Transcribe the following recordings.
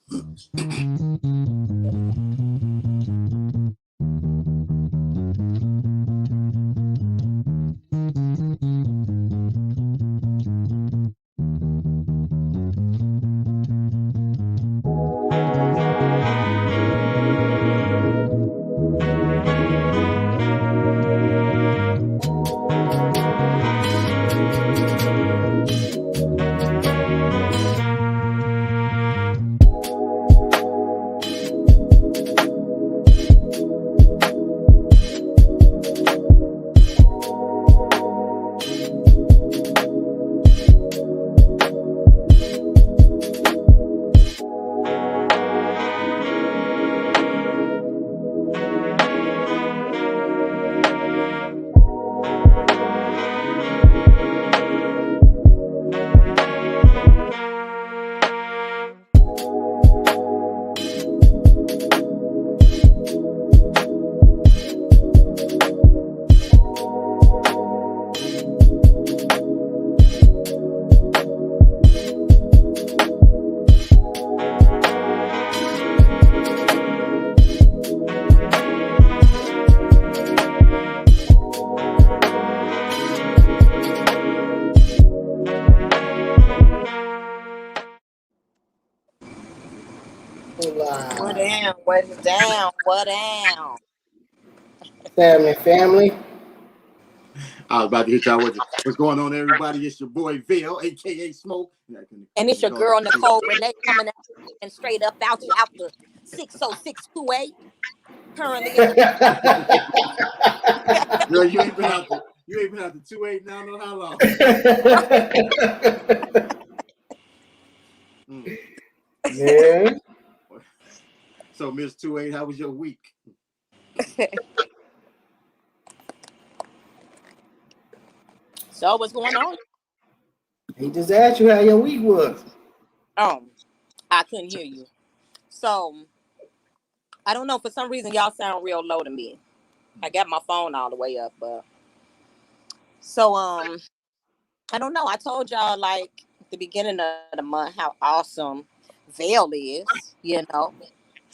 What down? What down? What down? Family. I was about to hit y'all with what's going on, everybody. It's your boy Vail, aka Smoke. And it's your girl Nicole Renee coming out and straight up out the 60628. Currently, girl, you ain't been out the 28 now. No, how long? Yeah. So, Miss 28, how was your week? So what's going on? He just asked you how your week was. I couldn't hear you. So I don't know. For some reason, y'all sound real low to me. I got my phone all the way up, but so I don't know. I told y'all like at the beginning of the month how awesome Vail is. You know,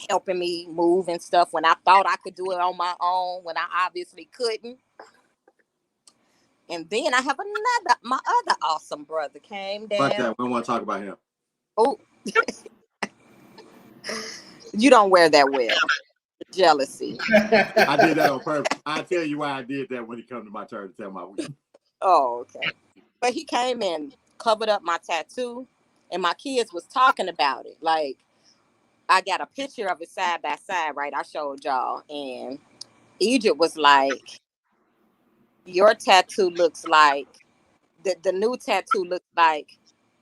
helping me move and stuff when I thought I could do it on my own when I obviously couldn't. And then I have my other awesome brother came down. Fuck that. We don't want to talk about him. Oh, you don't wear that well. Jealousy. I did that on purpose. I'll tell you why I did that when it comes to my turn to tell my week. Oh, okay. But he came and covered up my tattoo, and my kids was talking about it. Like, I got a picture of it side by side, right? I showed y'all, and Egypt was like, your tattoo looks like, the new tattoo looks like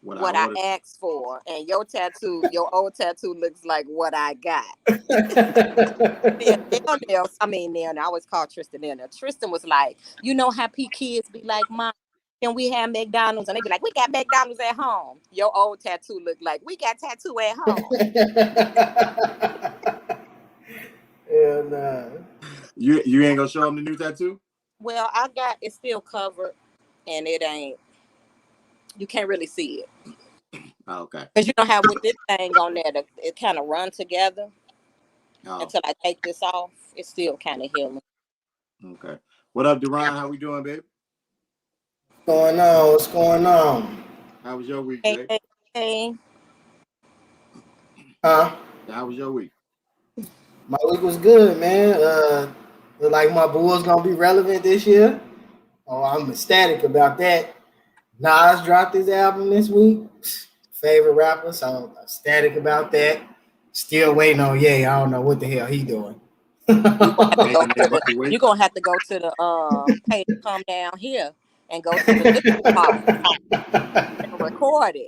what I asked for, and your old tattoo looks like what I got. I always call Tristan in there. Tristan was like, you know how kids be like, Mom, can we have McDonald's? And they be like, we got McDonald's at home. Your old tattoo look like we got tattoo at home. Hell nah. You ain't gonna show them the new tattoo? Well, I got it still covered, and it ain't. You can't really see it. Oh, okay. Because you don't have with this thing on there, it kind of run together. Oh. Until I take this off, it's still kind of healing. Okay. What up, Duran? How we doing, babe? What's going on? How was your week, babe? Hey. Huh? How was your week? My week was good, man. Look like my Bulls gonna be relevant this year. Oh, I'm ecstatic about that. Nas dropped his album this week. Favorite rapper, so I'm ecstatic about that. Still waiting on Ye. I don't know what the hell he doing. You're gonna have to go to the pay to come down here and go to the part and record it.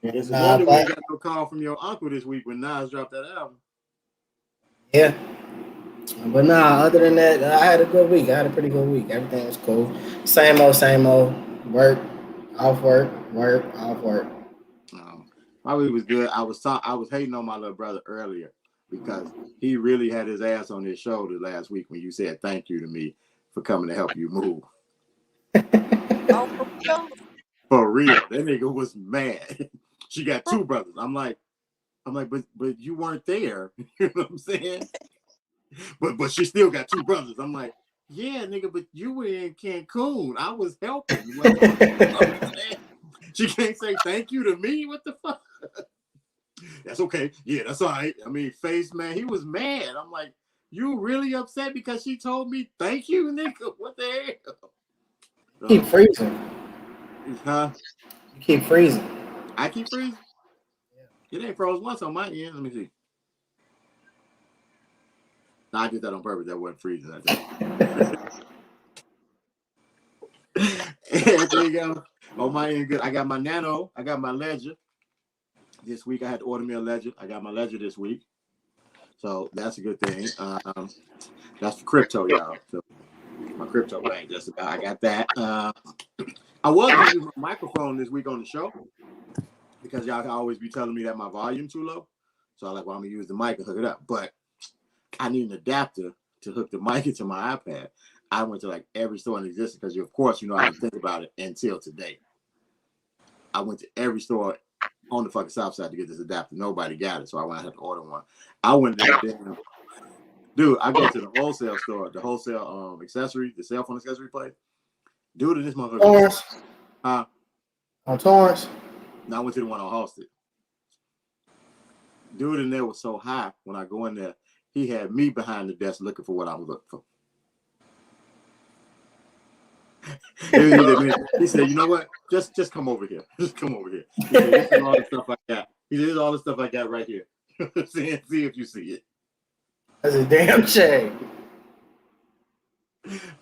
It's a wonder we got no call from your uncle this week when Nas dropped that album. Yeah. But other than that, I had a good week. I had a pretty good week. Everything was cool. Same old. Work, off work, off work. My week was good. I was hating on my little brother earlier because he really had his ass on his shoulder last week when you said thank you to me for coming to help you move. For real. That nigga was mad. She got two brothers. I'm like, I'm like, but you weren't there. You know what I'm saying? But she still got 2 brothers. I'm like, yeah, nigga, but you were in Cancun. I was helping. She can't say thank you to me. What the fuck? That's okay. Yeah, that's all right. I mean, Face, man, he was mad. I'm like, you really upset because she told me thank you, nigga? What the hell? Keep freezing. Huh? You keep freezing. I keep freezing? Yeah. It ain't froze once on my end. Let me see. No, I did that on purpose. That wasn't freezing. I think. There you go. On my end, good. I got my Nano. I got my Ledger. This week, I had to order me a Ledger. I got my Ledger this week. So that's a good thing. That's for crypto, y'all. So my crypto bank, just about. I got that. I was going to use my microphone this week on the show because y'all can always be telling me that my volume too low. So I'm like, well, I'm going to use the mic and hook it up. But I need an adapter to hook the mic into my iPad. I went to like every store in existence because, of course, you know, I didn't think about it until today. I went to every store on the fucking South Side to get this adapter. Nobody got it, so I went ahead to order one. I went to that damn dude. I go to the wholesale store, the wholesale accessory, the cell phone accessory place. Dude, in this motherfucker. Torrance. Huh? On Torrance. No, I went to the one on Halsted. Dude in there was so high when I go in there, he had me behind the desk looking for what I was looking for. He said, you know what? Just come over here. Just come over here. He said, this is all the stuff I got. He said, this is all the stuff I got right here. See if you see it. That's a damn shame.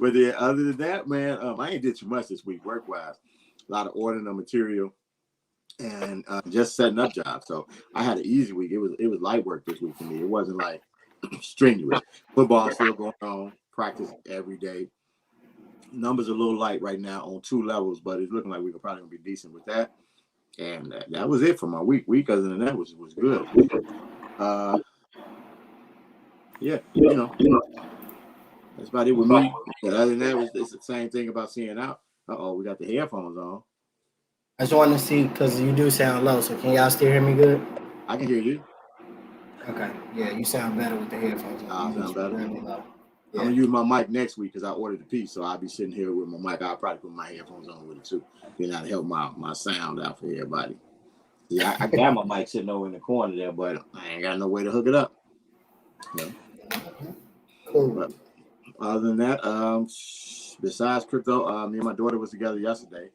But then other than that, man, I ain't did too much this week work-wise. A lot of ordering of material and just setting up jobs. So I had an easy week. It was light work this week for me. It wasn't like strenuous. Football still going on. Practice every day. Numbers are a little light right now on 2 levels, but it's looking like we could probably be decent with that. And that was it for my week. Week other than that was good. Yeah, you know, that's about it with me. But other than that, it's the same thing about seeing out. We got the headphones on. I just wanted to see because you do sound low. So can y'all still hear me good? I can hear you. Okay. Yeah, you sound better with the headphones on. I sound better. Really low. I'm gonna use my mic next week because I ordered the piece, so I'll be sitting here with my mic. I'll probably put my headphones on with it too. Then I'll help my sound out for everybody. Yeah, I got my mic sitting over in the corner there, but I ain't got no way to hook it up. Yeah. Cool. But other than that, besides crypto, me and my daughter was together yesterday.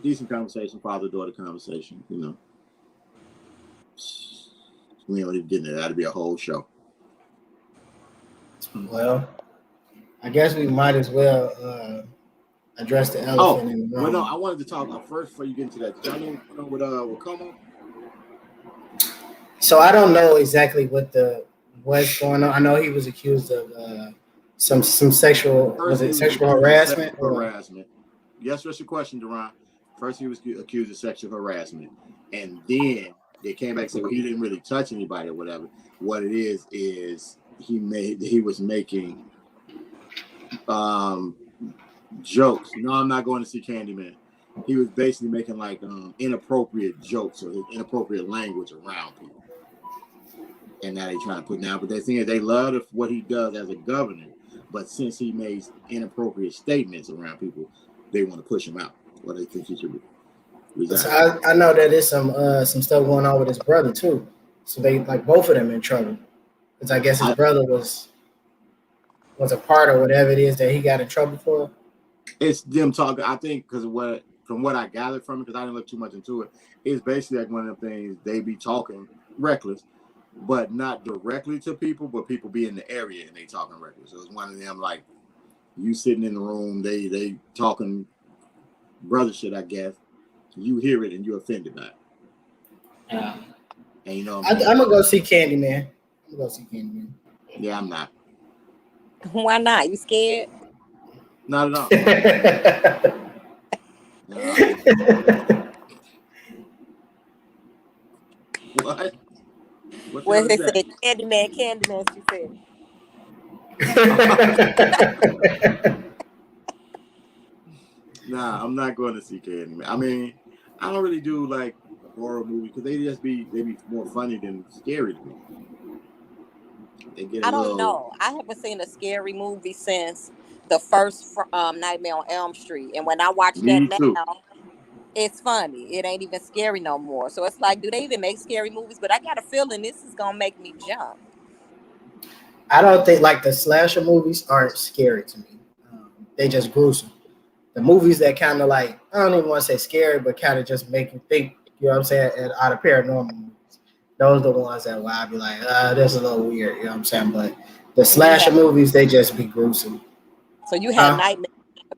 Decent conversation, father-daughter conversation. You know, we don't even get into that. That'd be a whole show. Well, I guess we might as well address the elephant in the room. Well, no, I wanted to talk first before you get into that. Did y'all know with Como? So I don't know exactly what's going on. I know he was accused of some sexual sexual harassment? Harassment. Yes, that's your question, Duran. First, he was accused of sexual harassment, and then they came back and said, well, he didn't really touch anybody or whatever. What it is he was making jokes. No, I'm not going to see Candyman. He was basically making like inappropriate jokes or inappropriate language around people. And now they're trying to put down. But they think they love what he does as a governor. But since he made inappropriate statements around people, they want to push him out. What they think he should resign. So I know that there's some stuff going on with his brother too. So they like both of them in trouble. Because I guess his brother was a part of whatever it is that he got in trouble for. It's them talking. I think because from what I gathered from it, because I didn't look too much into it, it's basically like one of them things they be talking reckless, but not directly to people, but people be in the area and they talking reckless. So it's one of them like you sitting in the room, they talking brother shit, I guess. You hear it and you're offended by it. Yeah. And you know, I'm gonna go see Candyman. Yeah, I'm not. Why not? You scared? Not at all. What? Well, they said Candyman, she said. Nah, I'm not going to see Candyman. I mean, I don't really do like horror movies because they be more funny than scary to me. They get I don't know. I haven't seen a scary movie since the first Nightmare on Elm Street, and when I watch that Me too. now, it's funny. It ain't even scary no more. So it's like, do they even make scary movies? But I got a feeling this is gonna make me jump. I don't think like the slasher movies aren't scary to me. They just gruesome. The movies that kind of like, I don't even want to say scary, but kind of just make you think, you know what I'm saying, and out of paranormal movies. Those are the ones that where I'd be like, this is a little weird, you know what I'm saying? But the slasher movies, they just be gruesome. So you have nightmare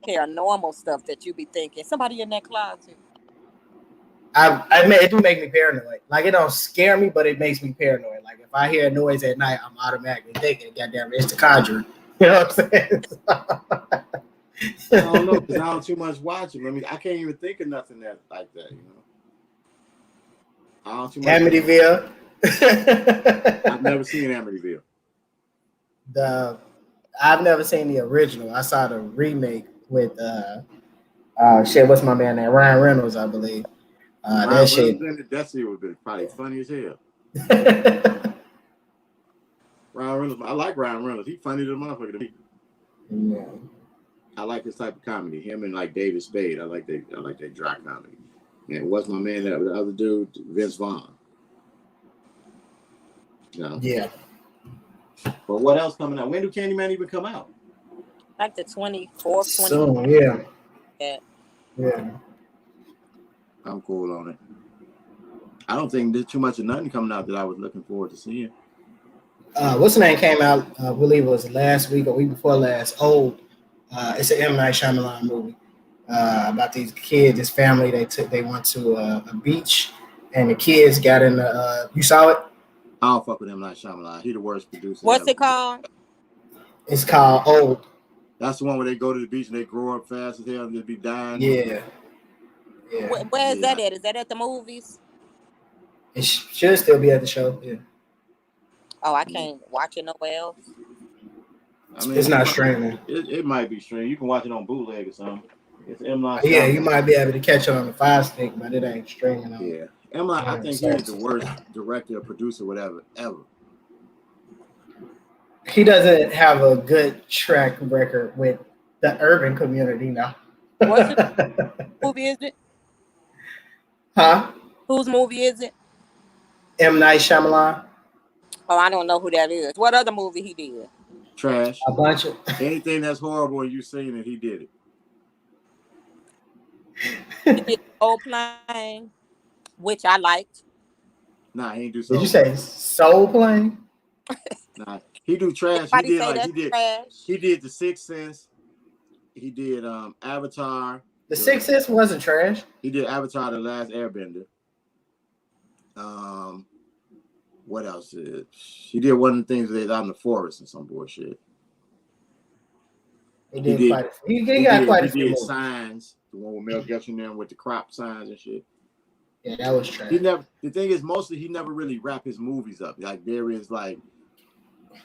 paranormal stuff that you be thinking, somebody in that closet. It do make me paranoid. Like, it don't scare me, but it makes me paranoid. Like, if I hear a noise at night, I'm automatically thinking, goddamn, it's the Conjuring. You know what I'm saying? I don't know, because I don't too much watch them. I mean, I can't even think of nothing like that, you know. I don't too much. Amityville. I've never seen Amityville. I've never seen the original. I saw the remake with what's my man name? Ryan Reynolds, I believe. That shit. That shit would be probably funny as hell. Ryan Reynolds, I like Ryan Reynolds. He's funny to the motherfucker to me. Yeah. I like this type of comedy. Him and like David Spade. I like that dry comedy. And what's my man? The other dude, Vince Vaughn. You know? Yeah. But what else coming out? When do Candyman even come out? Like the 24th, Soon, yeah. Yeah. I'm cool on it. I don't think there's too much of nothing coming out that I was looking forward to seeing. What's the name came out? I believe it was last week or week before last. It's an M. Night Shyamalan movie about these kids, this family. They went to a beach, and the kids got in the. You saw it? I don't fuck with M. Night Shyamalan. He the worst producer. What's it called? It's called Old. That's the one where they go to the beach and they grow up fast as hell and just be dying. Yeah. Where is that at? Is that at the movies? It should still be at the show. Yeah. Oh, I can't watch it nowhere else. I mean, it's not streaming. It might be streaming. You can watch it on bootleg or something. It's M. Night. Yeah, you might be able to catch it on the Fire Stick, but it ain't streaming. Yeah. M. Night, I think he's the worst director or producer, whatever, ever. He doesn't have a good track record with the urban community now. What movie is it? Huh? Whose movie is it? M. Night Shyamalan. Oh, I don't know who that is. What other movie he did? Trash. A bunch of anything that's horrible and you seen it, he did it. He did Soul Plane, which I liked. Nah, he ain't do Soul. Did you say Soul Plane? Nah, he do Trash. He did The Sixth Sense. He did Avatar. The Sixth Sense wasn't trash. He did Avatar: The Last Airbender. What else? He did one of the things where they out in the forest and some bullshit. He got quite a few movies. Signs, the one with Mel Gibson there with the crop signs and shit. Yeah, that was trash. The thing is, mostly he never really wrap his movies up. Like there is like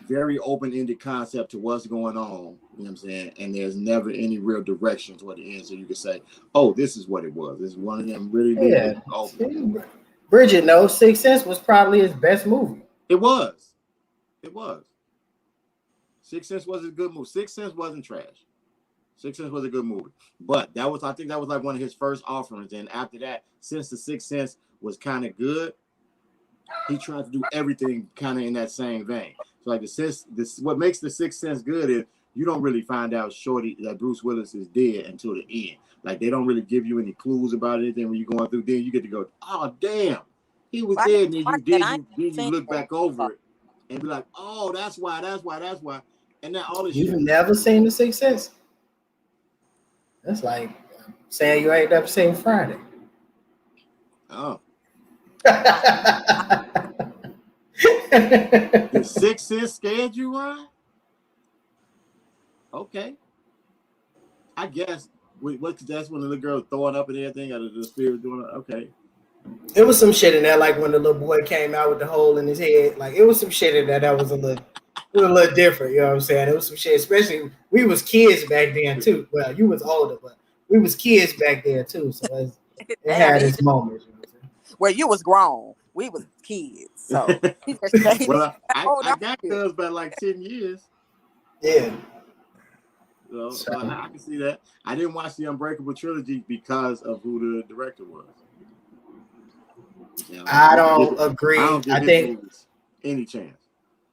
very open-ended concept to what's going on. You know what I'm saying? And there's never any real direction to what it is. So you can say, "Oh, this is what it was." This is one of them really. Yeah. Bridget, no, Sixth Sense was probably his best movie. It was. Sixth Sense was a good movie. Sixth Sense wasn't trash. Sixth Sense was a good movie. But I think that was like one of his first offerings. And after that, since the Sixth Sense was kind of good, he tried to do everything kind of in that same vein. So like what makes the Sixth Sense good is you don't really find out shorty that Bruce Willis is dead until the end. Like they don't really give you any clues about anything when you're going through. Then you get to go, oh damn, he was dead. And then you look back over it and be like, oh, that's why. And then all this. You've never seen the Sixth Sense? That's like saying you ain't never seen Friday. Oh. The Sixth Sense scared you, Ryan? Okay. I guess. That's when the little girl throwing up and everything, or the spirit doing it. Okay. It was some shit in there, like when the little boy came out with the hole in his head. Like it was some shit in there that was a little different. You know what I'm saying? It was some shit, especially we was kids back then too. Well, you was older, but we was kids back then too. So it had its moments. You know Well, you was grown. We was kids. So he just stayed. Well, I older. got cuz by like 10 years. Yeah. So I can see that. I didn't watch the Unbreakable trilogy because of who the director was. You know, I don't agree. I don't give I his think movies any chance.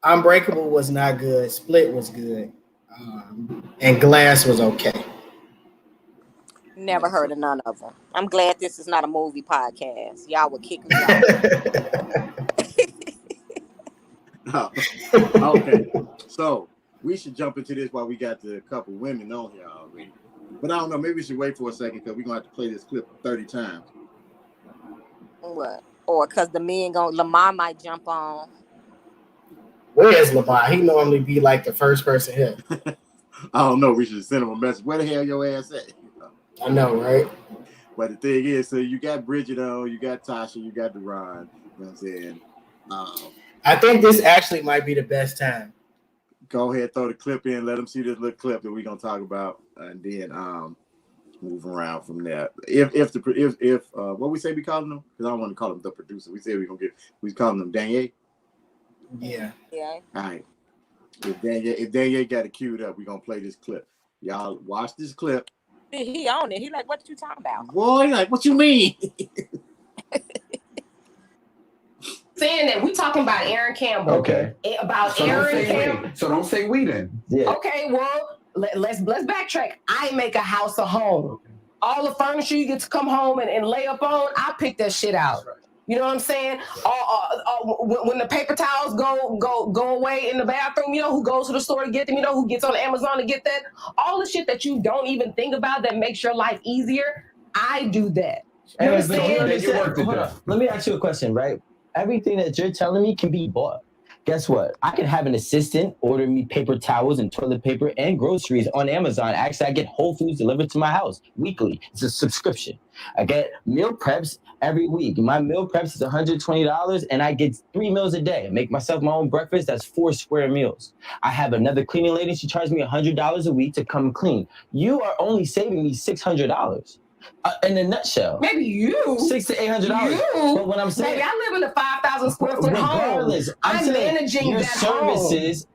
Unbreakable was not good. Split was good. And Glass was okay. Never heard of none of them. I'm glad this is not a movie podcast. Y'all would kick me out. Oh, okay. So we should jump into this while we got the couple women on here already. But I don't know. Maybe we should wait for a second because we're going to have to play this clip 30 times. What? Or because the men Lamar might jump on. Where is Lamar? He normally be like the first person here. I don't know. We should send him a message. Where the hell your ass at? I know, right? But the thing is, so you got Bridget on, you got Tasha, you got Deron. You know what I'm saying? I think this actually might be the best time. Go ahead, throw the clip in. Let them see this little clip that we're gonna talk about, and then move around from there. If what we say we calling them? Because I don't want to call them the producer. We say we calling them Daniel. Yeah. Yeah. All right. If Daniel got it queued up, we're gonna play this clip. Y'all watch this clip. He on it. He like, what you talking about? Boy, like, what you mean? Saying that we talking about Aaron Campbell. Okay. About So Aaron Campbell. So don't say we then. Yeah. Okay, well, let's backtrack. I make a house a home. All the furniture you get to come home and lay up on, I pick that shit out. You know what I'm saying? When the paper towels go away in the bathroom, you know who goes to the store to get them? You know who gets on Amazon to get that? All the shit that you don't even think about that makes your life easier, I do that. You understand? Hold on. Let me ask you a question, right? Everything that you're telling me can be bought. Guess what? I can have an assistant order me paper towels and toilet paper and groceries on Amazon. Actually, I get Whole Foods delivered to my house weekly. It's a subscription. I get meal preps every week. My meal preps is $120 and I get 3 meals a day. I make myself my own breakfast. That's 4 square meals. I have another cleaning lady. She charges me $100 a week to come clean. You are only saving me $600. In a nutshell, Maybe you $600 to $800. But what I'm saying, maybe I live in a 5,000 square foot regardless, home. I'm managing your that services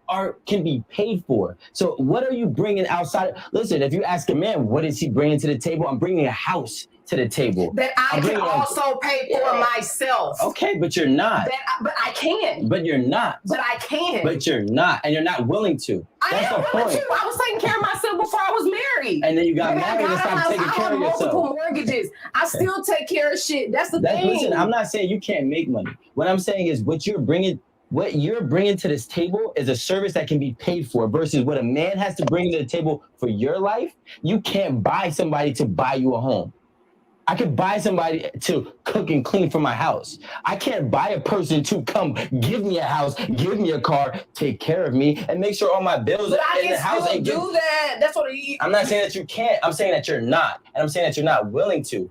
can be paid for. So what are you bringing outside? Listen, if you ask a man, what is he bringing to the table? I'm bringing a house to the table that I can also pay for myself. Okay, but you're not. But I can. But you're not. But I can. But you're not, and you're not willing to. That's the point. I was taking care of myself before I was married. And then you got married and stopped taking care of yourself. Multiple mortgages. I still take care of shit. That's the thing. Listen, I'm not saying you can't make money. What I'm saying is what you're bringing to this table is a service that can be paid for versus what a man has to bring to the table for your life. You can't buy somebody to buy you a home. I could buy somebody to cook and clean for my house. I can't buy a person to come give me a house, give me a car, take care of me, and make sure all my bills but in the house ain't do that. That's what I'm not saying that you can't. I'm saying that you're not. And I'm saying that you're not willing to. Did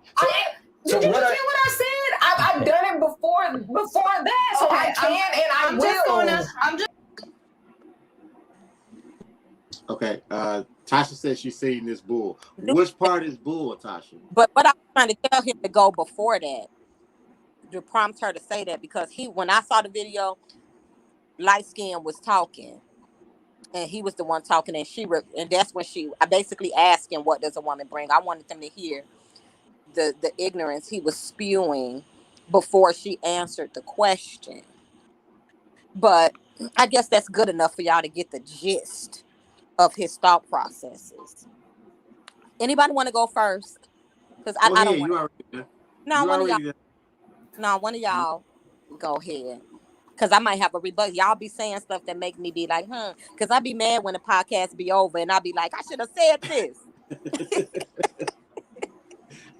you understand what I said? I've done it before that, so I can and I will. Okay. Tasha said she's seen this bull. Which part is bull, Tasha? But what I was trying to tell him to go before that, to prompt her to say that, because when I saw the video, light skin was talking, and he was the one talking, and that's when I basically asked him, what does a woman bring? I wanted them to hear the ignorance he was spewing before she answered the question. But I guess that's good enough for y'all to get the gist of his thought processes. Anybody want to go first? Because I don't want to. No, one of y'all go ahead. Because I might have a rebuttal. Y'all be saying stuff that make me be like, Because I be mad when the podcast be over and I be like, I should have said this.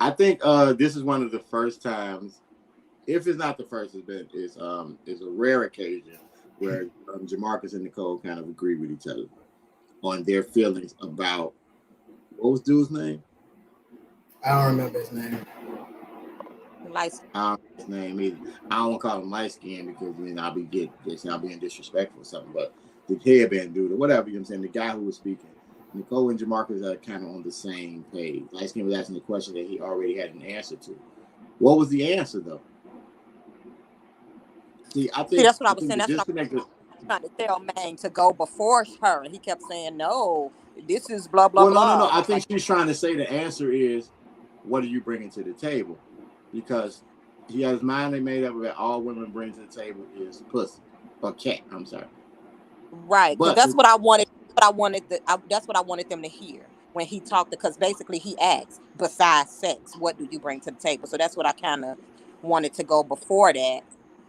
I think this is one of the first times, if it's not the first, it's a rare occasion where Jamarcus and Nicole kind of agree with each other on their feelings about, what was dude's name? I don't remember his name. I don't know his name either. I don't want to call him light skin because I'll be being disrespectful or something. But the headband dude or whatever, you know what I'm saying, the guy who was speaking, Nicole and Jamarcus are kind of on the same page. Light skin was asking the question that he already had an answer to. What was the answer though? See, I See, think that's what I was saying. the That's what disconnect is, I'm trying to tell Mang to go before her, and he kept saying, "No, this is blah blah well, no. blah." I think she's trying to say the answer is, what are you bringing to the table? Because he has his mind made up that all women bring to the table is pussy or cat. I'm sorry. Right, because But that's what I wanted. That's what I wanted them to hear when he talked. Because basically, he asked, "Besides sex, what do you bring to the table?" So that's what I kind of wanted to go before that,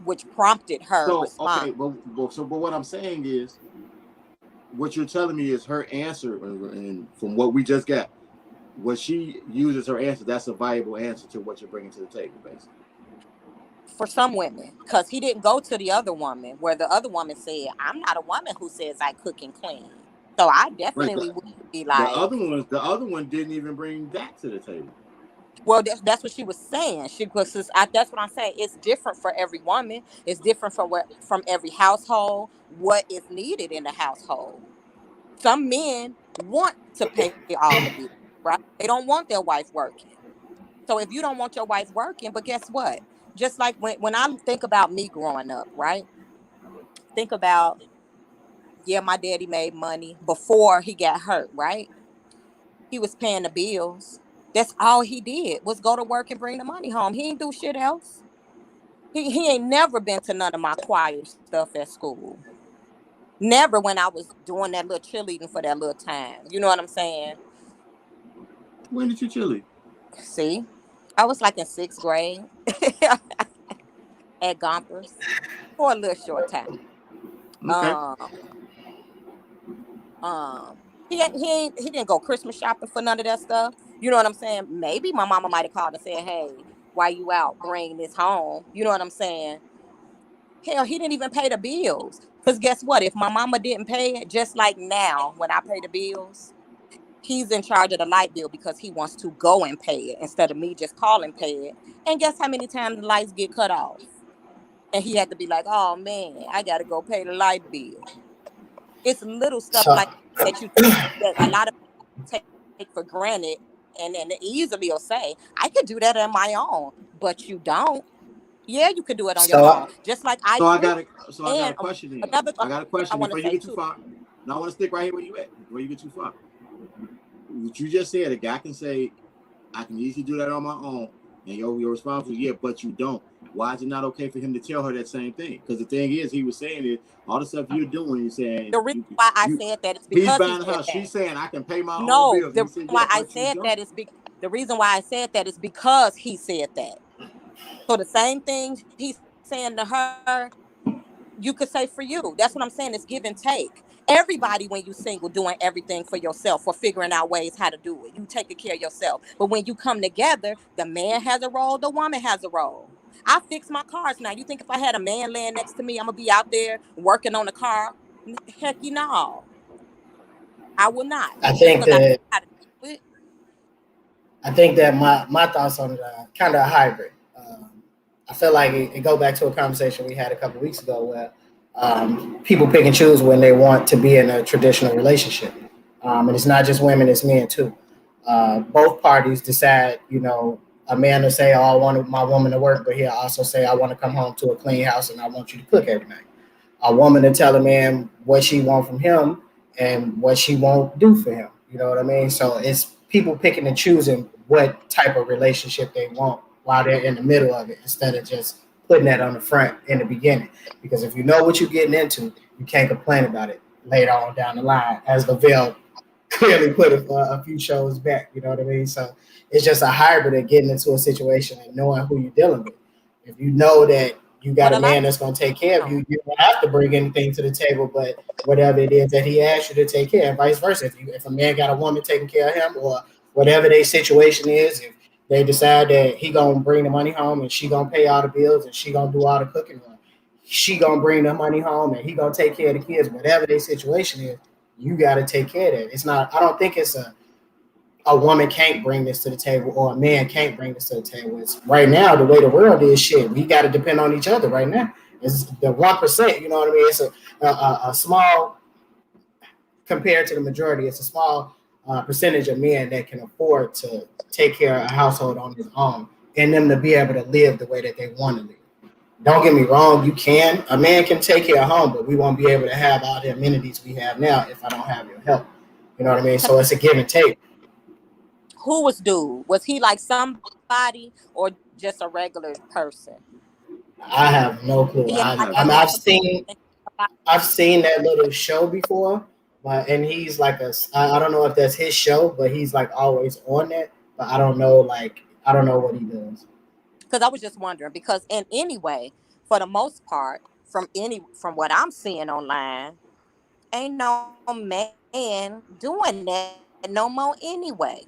which prompted her so response. okay, but what I'm saying is, what you're telling me is her answer, and from what we just got, what she uses her answer, that's a viable answer to what you're bringing to the table, basically. For some women, because he didn't go to the other woman where the other woman said, "I'm not a woman who says I cook and clean." So I definitely would be like, the other one didn't even bring that to the table. well, that's what she was saying. That's what I'm saying. It's different for every woman. It's different from every household. What is needed in the household. Some men want to pay all the bills, right? They don't want their wife working. So if you don't want your wife working, but guess what? Just like when I think about me growing up, right? Think about, yeah, my daddy made money before he got hurt, right? He was paying the bills. That's all he did was go to work and bring the money home. He ain't do shit else. He ain't never been to none of my choir stuff at school. Never when I was doing that little cheerleading for that little time. You know what I'm saying? When did you chili? See, I was like in 6th grade at Gompers for a little short time. Okay. He didn't go Christmas shopping for none of that stuff. You know what I'm saying? Maybe my mama might have called and said, "Hey, why you out? Bring this home." You know what I'm saying? Hell, he didn't even pay the bills. Because guess what? If my mama didn't pay it, just like now when I pay the bills, he's in charge of the light bill because he wants to go and pay it instead of me just calling pay it. And guess how many times the lights get cut off? And he had to be like, "Oh man, I gotta go pay the light bill." It's little stuff So, like that that a lot of people take for granted, and then easily will say, "I could do that on my own," but you don't. Yeah, you could do it on your own, so just like I So I could. got a And question then. another I got a thing I question want to before you say get too too. far. Now I want to stick right here where you at. Before you get too far. What you just said, a guy can say, I can easily do that on my own. And your response was, yeah, but you don't. Why is it not okay for him to tell her that same thing? Because the thing is, he was saying is all the stuff you're doing, he's saying The reason why I said that is he's because he buying a said house. that. She's saying I can pay my own No, bills. the And he reason said, why yeah, I but you said don't. that is the reason why I said that is because he said that. So the same thing he's saying to her, you could say for you. That's what I'm saying. It's give and take. Everybody, when you single, doing everything for yourself or figuring out ways how to do it. You taking care of yourself. But when you come together, the man has a role, the woman has a role. I fix my cars now. You think if I had a man laying next to me, I'm gonna be out there working on the car? Heck, you know, I will not. I Just think because I know that how to do it. my thoughts on it are kind of a hybrid. I feel like it go back to a conversation we had a couple of weeks ago where people pick and choose when they want to be in a traditional relationship, and it's not just women; it's men too. Both parties decide, a man will say, "Oh, I want my woman to work," but he'll also say, "I want to come home to a clean house and I want you to cook every night." A woman to tell a man what she wants from him and what she won't do for him. You know what I mean? So it's people picking and choosing what type of relationship they want while they're in the middle of it instead of just putting that on the front in the beginning. Because if you know what you're getting into, you can't complain about it later on down the line, as Lavelle clearly put a few shows back. You know what I mean? So it's just a hybrid of getting into a situation and knowing who you're dealing with. If you know that you got a man that's going to take care of you, you don't have to bring anything to the table, but whatever it is that he asks you to take care of, and vice versa. If a man got a woman taking care of him, or whatever their situation is, if they decide that he gonna bring the money home and she gonna pay all the bills and she gonna do all the cooking, or she gonna bring the money home and he gonna take care of the kids, whatever their situation is, you got to take care of that. It's not. I don't think it's a woman can't bring this to the table or a man can't bring this to the table. It's right now the way the world is. Shit, we got to depend on each other right now. It's the 1%. You know what I mean? It's a small compared to the majority. It's a small percentage of men that can afford to take care of a household on his own and them to be able to live the way that they want to live. Don't get me wrong, a man can take care of home, but we won't be able to have all the amenities we have now if I don't have your help. You know what I mean? So it's a give and take. Who was dude? Was he like somebody or just a regular person? I have no clue. He had like I've seen that little show before, and he's like I don't know if that's his show, but he's like always on that. But I don't know what he does. because I was just wondering because and anyway, for the most part, from what I'm seeing online, ain't no man doing that no more anyway.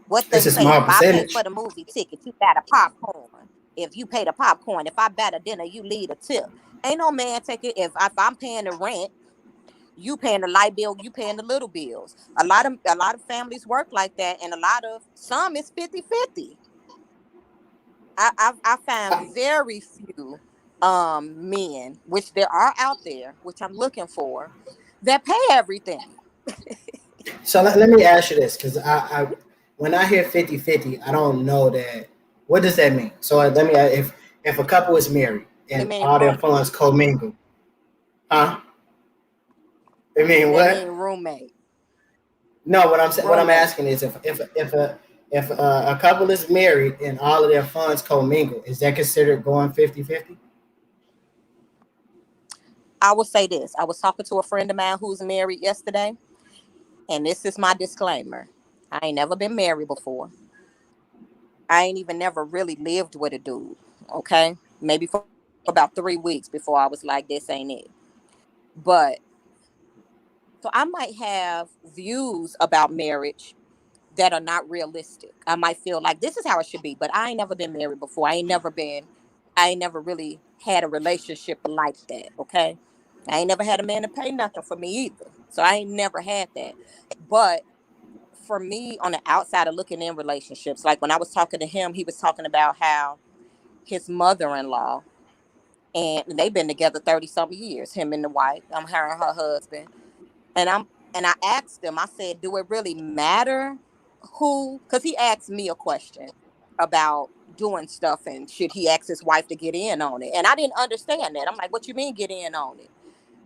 What they It's a say, small if I pay percentage. for the movie ticket, you got a popcorn. If you pay the popcorn, if I buy the dinner, you leave a tip. Ain't no man taking if I'm paying the rent, you paying the light bill, you paying the little bills. A lot of families work like that, and some is 50-50. I find very few men, which there are out there, which I'm looking for, that pay everything. So let me ask you this, because I when I hear 50-50, I don't know that. What does that mean? So let me if a couple is married and all their funds commingle, huh? I mean what? Mean roommate. No, what I'm asking is if a couple is married and all of their funds commingle, is that considered going 50-50? I will say this. I was talking to a friend of mine who's married yesterday, and this is my disclaimer. I ain't never been married before. I ain't even never really lived with a dude, okay? Maybe for about 3 weeks before I was like, this ain't it. But, so I might have views about marriage that are not realistic. I might feel like this is how it should be, but I ain't never been married before. I ain't never really had a relationship like that, okay? I ain't never had a man to pay nothing for me either. So I ain't never had that. But for me, on the outside of looking in relationships, like when I was talking to him, he was talking about how his mother-in-law, and they've been together 30-something years, him and the wife, her and her husband. And I asked him, I said, do it really matter who? Because he asked me a question about doing stuff and should he ask his wife to get in on it? And I didn't understand that. I'm like, what you mean get in on it?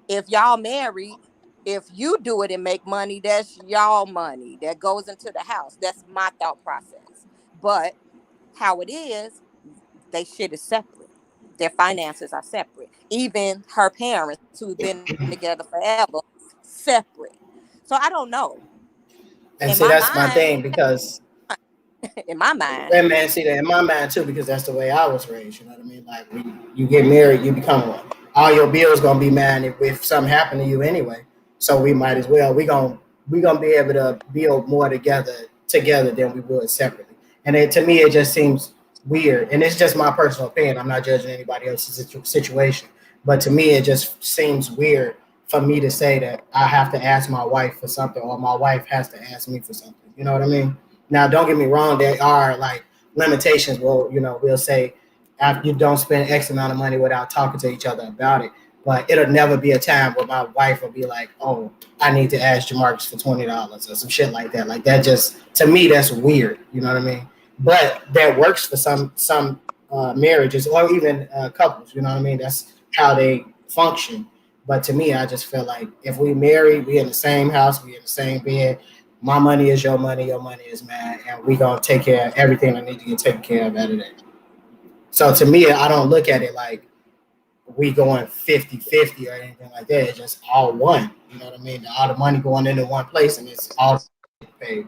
If y'all married, if you do it and make money, that's y'all money that goes into the house. That's my thought process. But how it is, they shit is separate. Their finances are separate. Even her parents, who've been together forever, separate. So I don't know. And see, that's my thing, because in my mind, and man, see that in my mind too, because that's the way I was raised. You know what I mean? Like when you get married, you become one. All your bills gonna be mine if something happened to you anyway. So we might as well. We gonna be able to build more together than we would separately. And to me, it just seems weird. And it's just my personal opinion. I'm not judging anybody else's situation, but to me, it just seems weird for me to say that I have to ask my wife for something, or my wife has to ask me for something. You know what I mean? Now, don't get me wrong. There are like limitations. Well, we'll say after you don't spend X amount of money without talking to each other about it. But it'll never be a time where my wife will be like, "Oh, I need to ask Jamarcus for $20 or some shit like that." Like that, just to me, that's weird. You know what I mean? But that works for some marriages or even couples. You know what I mean? That's how they function. But to me, I just feel like if we married, we in the same house, we in the same bed. My money is your money is mine, and we gonna take care of everything that need to get taken care of out of that. So to me, I don't look at it like we going 50-50 or anything like that. It's just all one. You know what I mean? All the money going into one place, and it's all paid.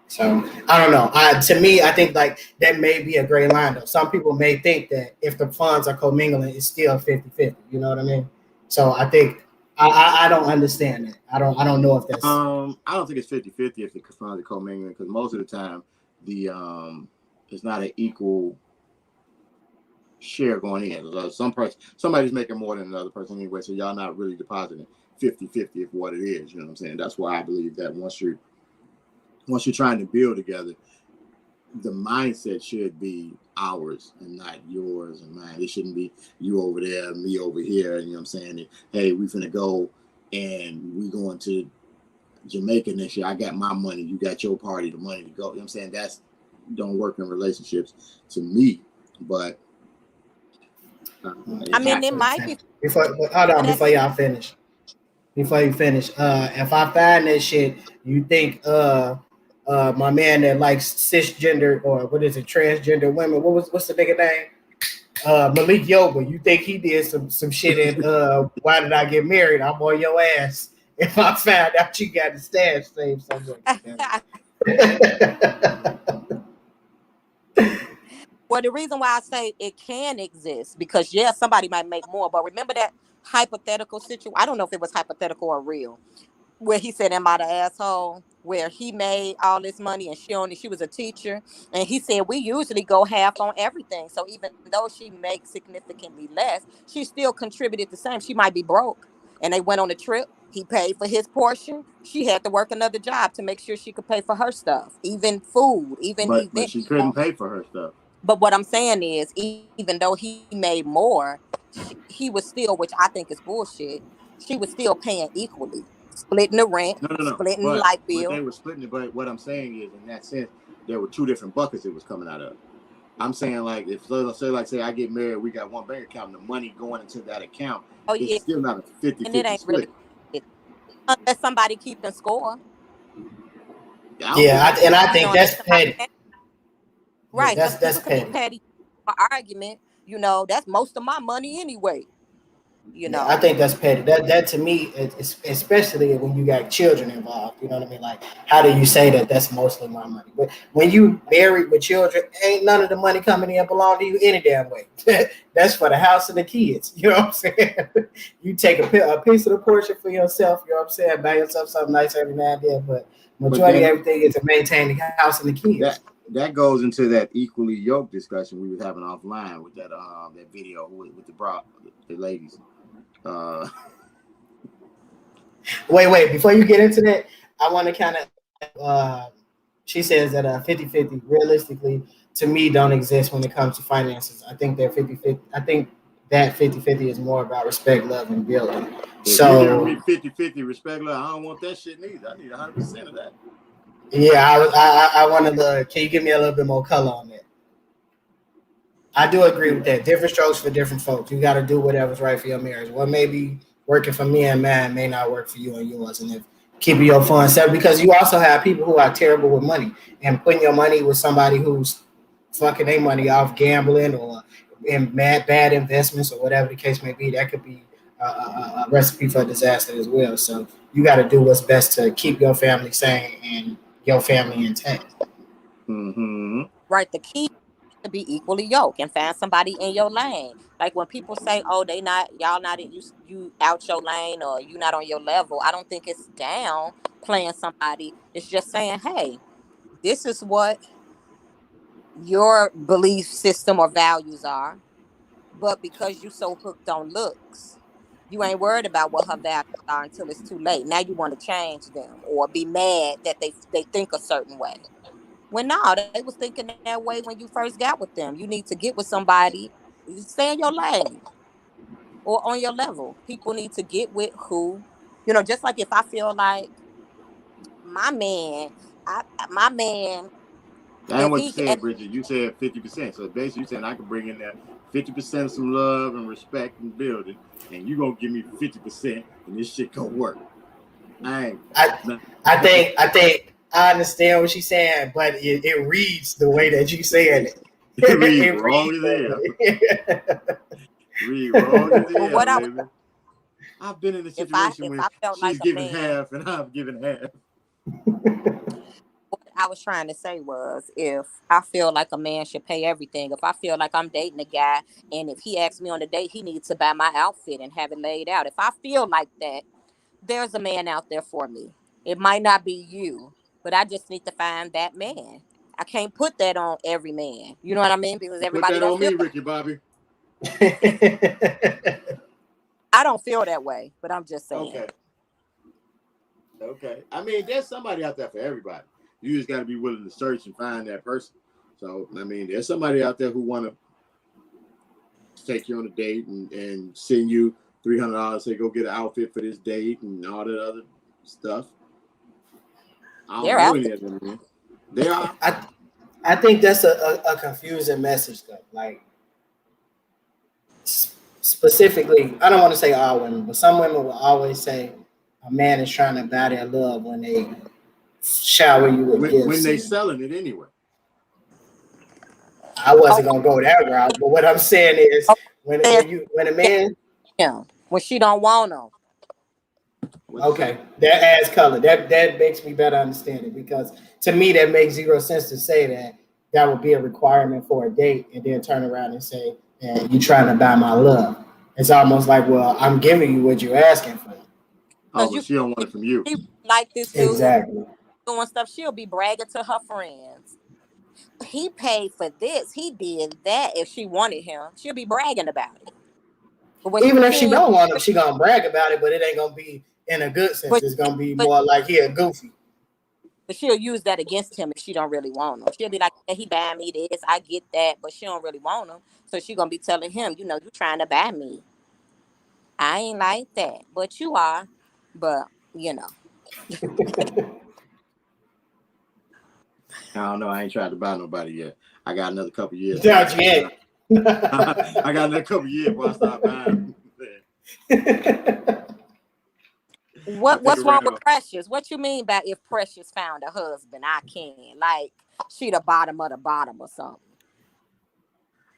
So I don't know. To me, I think like that may be a gray line though. Some people may think that if the funds are commingling, it's still 50-50. You know what I mean? So I think I don't understand that. I don't know if that's. I don't think it's 50-50 if the funds are commingling, because most of the time the it's not an equal share going in. Somebody's making more than another person anyway, so y'all not really depositing 50-50 of what it is. You know what I'm saying? That's why I believe that once you're trying to build together, the mindset should be ours and not yours and mine. It shouldn't be you over there, me over here. You know what I'm saying? Hey, we finna go and we going to Jamaica next year. I got my money, you got your party, the money to go. You know what I'm saying? That's don't work in relationships to me. But I mean, it might be. Hold on, before y'all finish. Before you finish, if I find that shit, you think my man that likes cisgender or what is it, transgender women? What's the nigga name? Malik Yoba. You think he did some shit in Why Did I Get Married? I'm on your ass. If I found out you got the stash saved somewhere. Well, the reason why I say it can exist, because somebody might make more, but remember that hypothetical situation. I don't know if it was hypothetical or real, where he said, "Am I the asshole?" Where he made all this money and she was a teacher, and he said we usually go half on everything. So even though she makes significantly less, she still contributed the same. She might be broke, and they went on a trip. He paid for his portion. She had to work another job to make sure she could pay for her stuff, even food, even But events. she couldn't pay for her stuff. But what I'm saying is, even though he made more, he was still, which I think is bullshit, she was still paying equally, splitting the rent, No. splitting the light bill. But they were splitting it. But what I'm saying is, in that sense, there were two different buckets it was coming out of. I'm saying, like, say I get married, we got one bank account, and the money going into that account, it's still not a 50-50 and it ain't split. Really, unless somebody keeping score. I think that's petty. Right, yeah, that's petty. Argument, that's most of my money anyway. I think that's petty. That to me, especially when you got children involved. You know what I mean? Like, how do you say that that's mostly my money? But when you married with children, ain't none of the money coming in belong to you any damn way. That's for the house and the kids. You know what I'm saying? You take a piece of the portion for yourself. You know what I'm saying? Buy yourself something nice every now and then, but majority of everything is to maintain the house and the kids. That goes into that equally yoked discussion we was having offline with that video with the ladies. Wait, before you get into that, I want to kind of she says that 50-50 realistically to me don't exist when it comes to finances. I think that 50-50 is more about respect, love, and building. If so you give me 50-50 respect, love, I don't want that shit neither. I need 100% of that. Yeah, I want to can you give me a little bit more color on that? I do agree with that. Different strokes for different folks. You got to do whatever's right for your marriage. What may be working for me and mine may not work for you and yours. And if keeping your funds separate, because you also have people who are terrible with money, and putting your money with somebody who's fucking their money off gambling or in bad investments or whatever the case may be, that could be a recipe for disaster as well. So you got to do what's best to keep your family sane and your family intact. Mm-hmm. Right. The key to be equally yoked and find somebody in your lane. Like when people say, "Oh, y'all not in you out your lane or you not on your level," I don't think it's down playing somebody. It's just saying, "Hey, this is what your belief system or values are, but because you so hooked on looks, you ain't worried about what her values are until it's too late. Now you want to change them or be mad that they think a certain way." When no, they was thinking that way when you first got with them. You need to get with somebody, stay in your lane or on your level. People need to get with who, just like if I feel like my man, That ain't what you said, Bridget. You said 50%. So basically, you saying I can bring in that 50% of some love and respect and building, and you gonna give me 50%, and this shit gonna work. I think I understand what she's saying, but it reads the way that you saying it. It reads wrong as hell. Read wrong as hell, baby. I've been in a situation where she's giving half and I've given half. What I was trying to say was, if I feel like a man should pay everything, if I feel like I'm dating a guy and if he asks me on a date, he needs to buy my outfit and have it laid out. If I feel like that, there's a man out there for me. It might not be you, but I just need to find that man. I can't put that on every man. You know what I mean? Because everybody put that on me, Ricky Bobby. I don't feel that way, but I'm just saying. Okay. I mean, there's somebody out there for everybody. You just got to be willing to search and find that person. So, I mean, there's somebody out there who want to take you on a date and send you $300, say go get an outfit for this date and all that other stuff. I don't know any of them, man. They are. I think that's a confusing message though. Like specifically, I don't want to say all women, but some women will always say a man is trying to buy their love when they shower you with gifts. When they selling it anyway. I wasn't gonna go that route, but what I'm saying is when a man, when she don't want them. Okay, that adds color. That makes me better understand it, because to me that makes zero sense to say that would be a requirement for a date and then turn around and say, "And you trying to buy my love." It's almost like, well, I'm giving you what you're asking for. Oh, but she don't want it from you. Like this dude Exactly. doing stuff, she'll be bragging to her friends. He paid for this. He did that. If she wanted him, she'll be bragging about it. Even if she don't want him, she gonna brag about it, but it ain't gonna be in a good sense. It's gonna be more like he a goofy. But she'll use that against him if she don't really want him. She'll be like, yeah, he buy me this, I get that, but she don't really want him. So she gonna be telling him, you trying to buy me. I ain't like that, but you are. But I don't know. I ain't tried to buy nobody yet. I got another couple years. Not yet. I got another couple years before I start buying. What's wrong with Precious? What you mean by if Precious found a husband, I can? Like she the bottom of the bottom or something?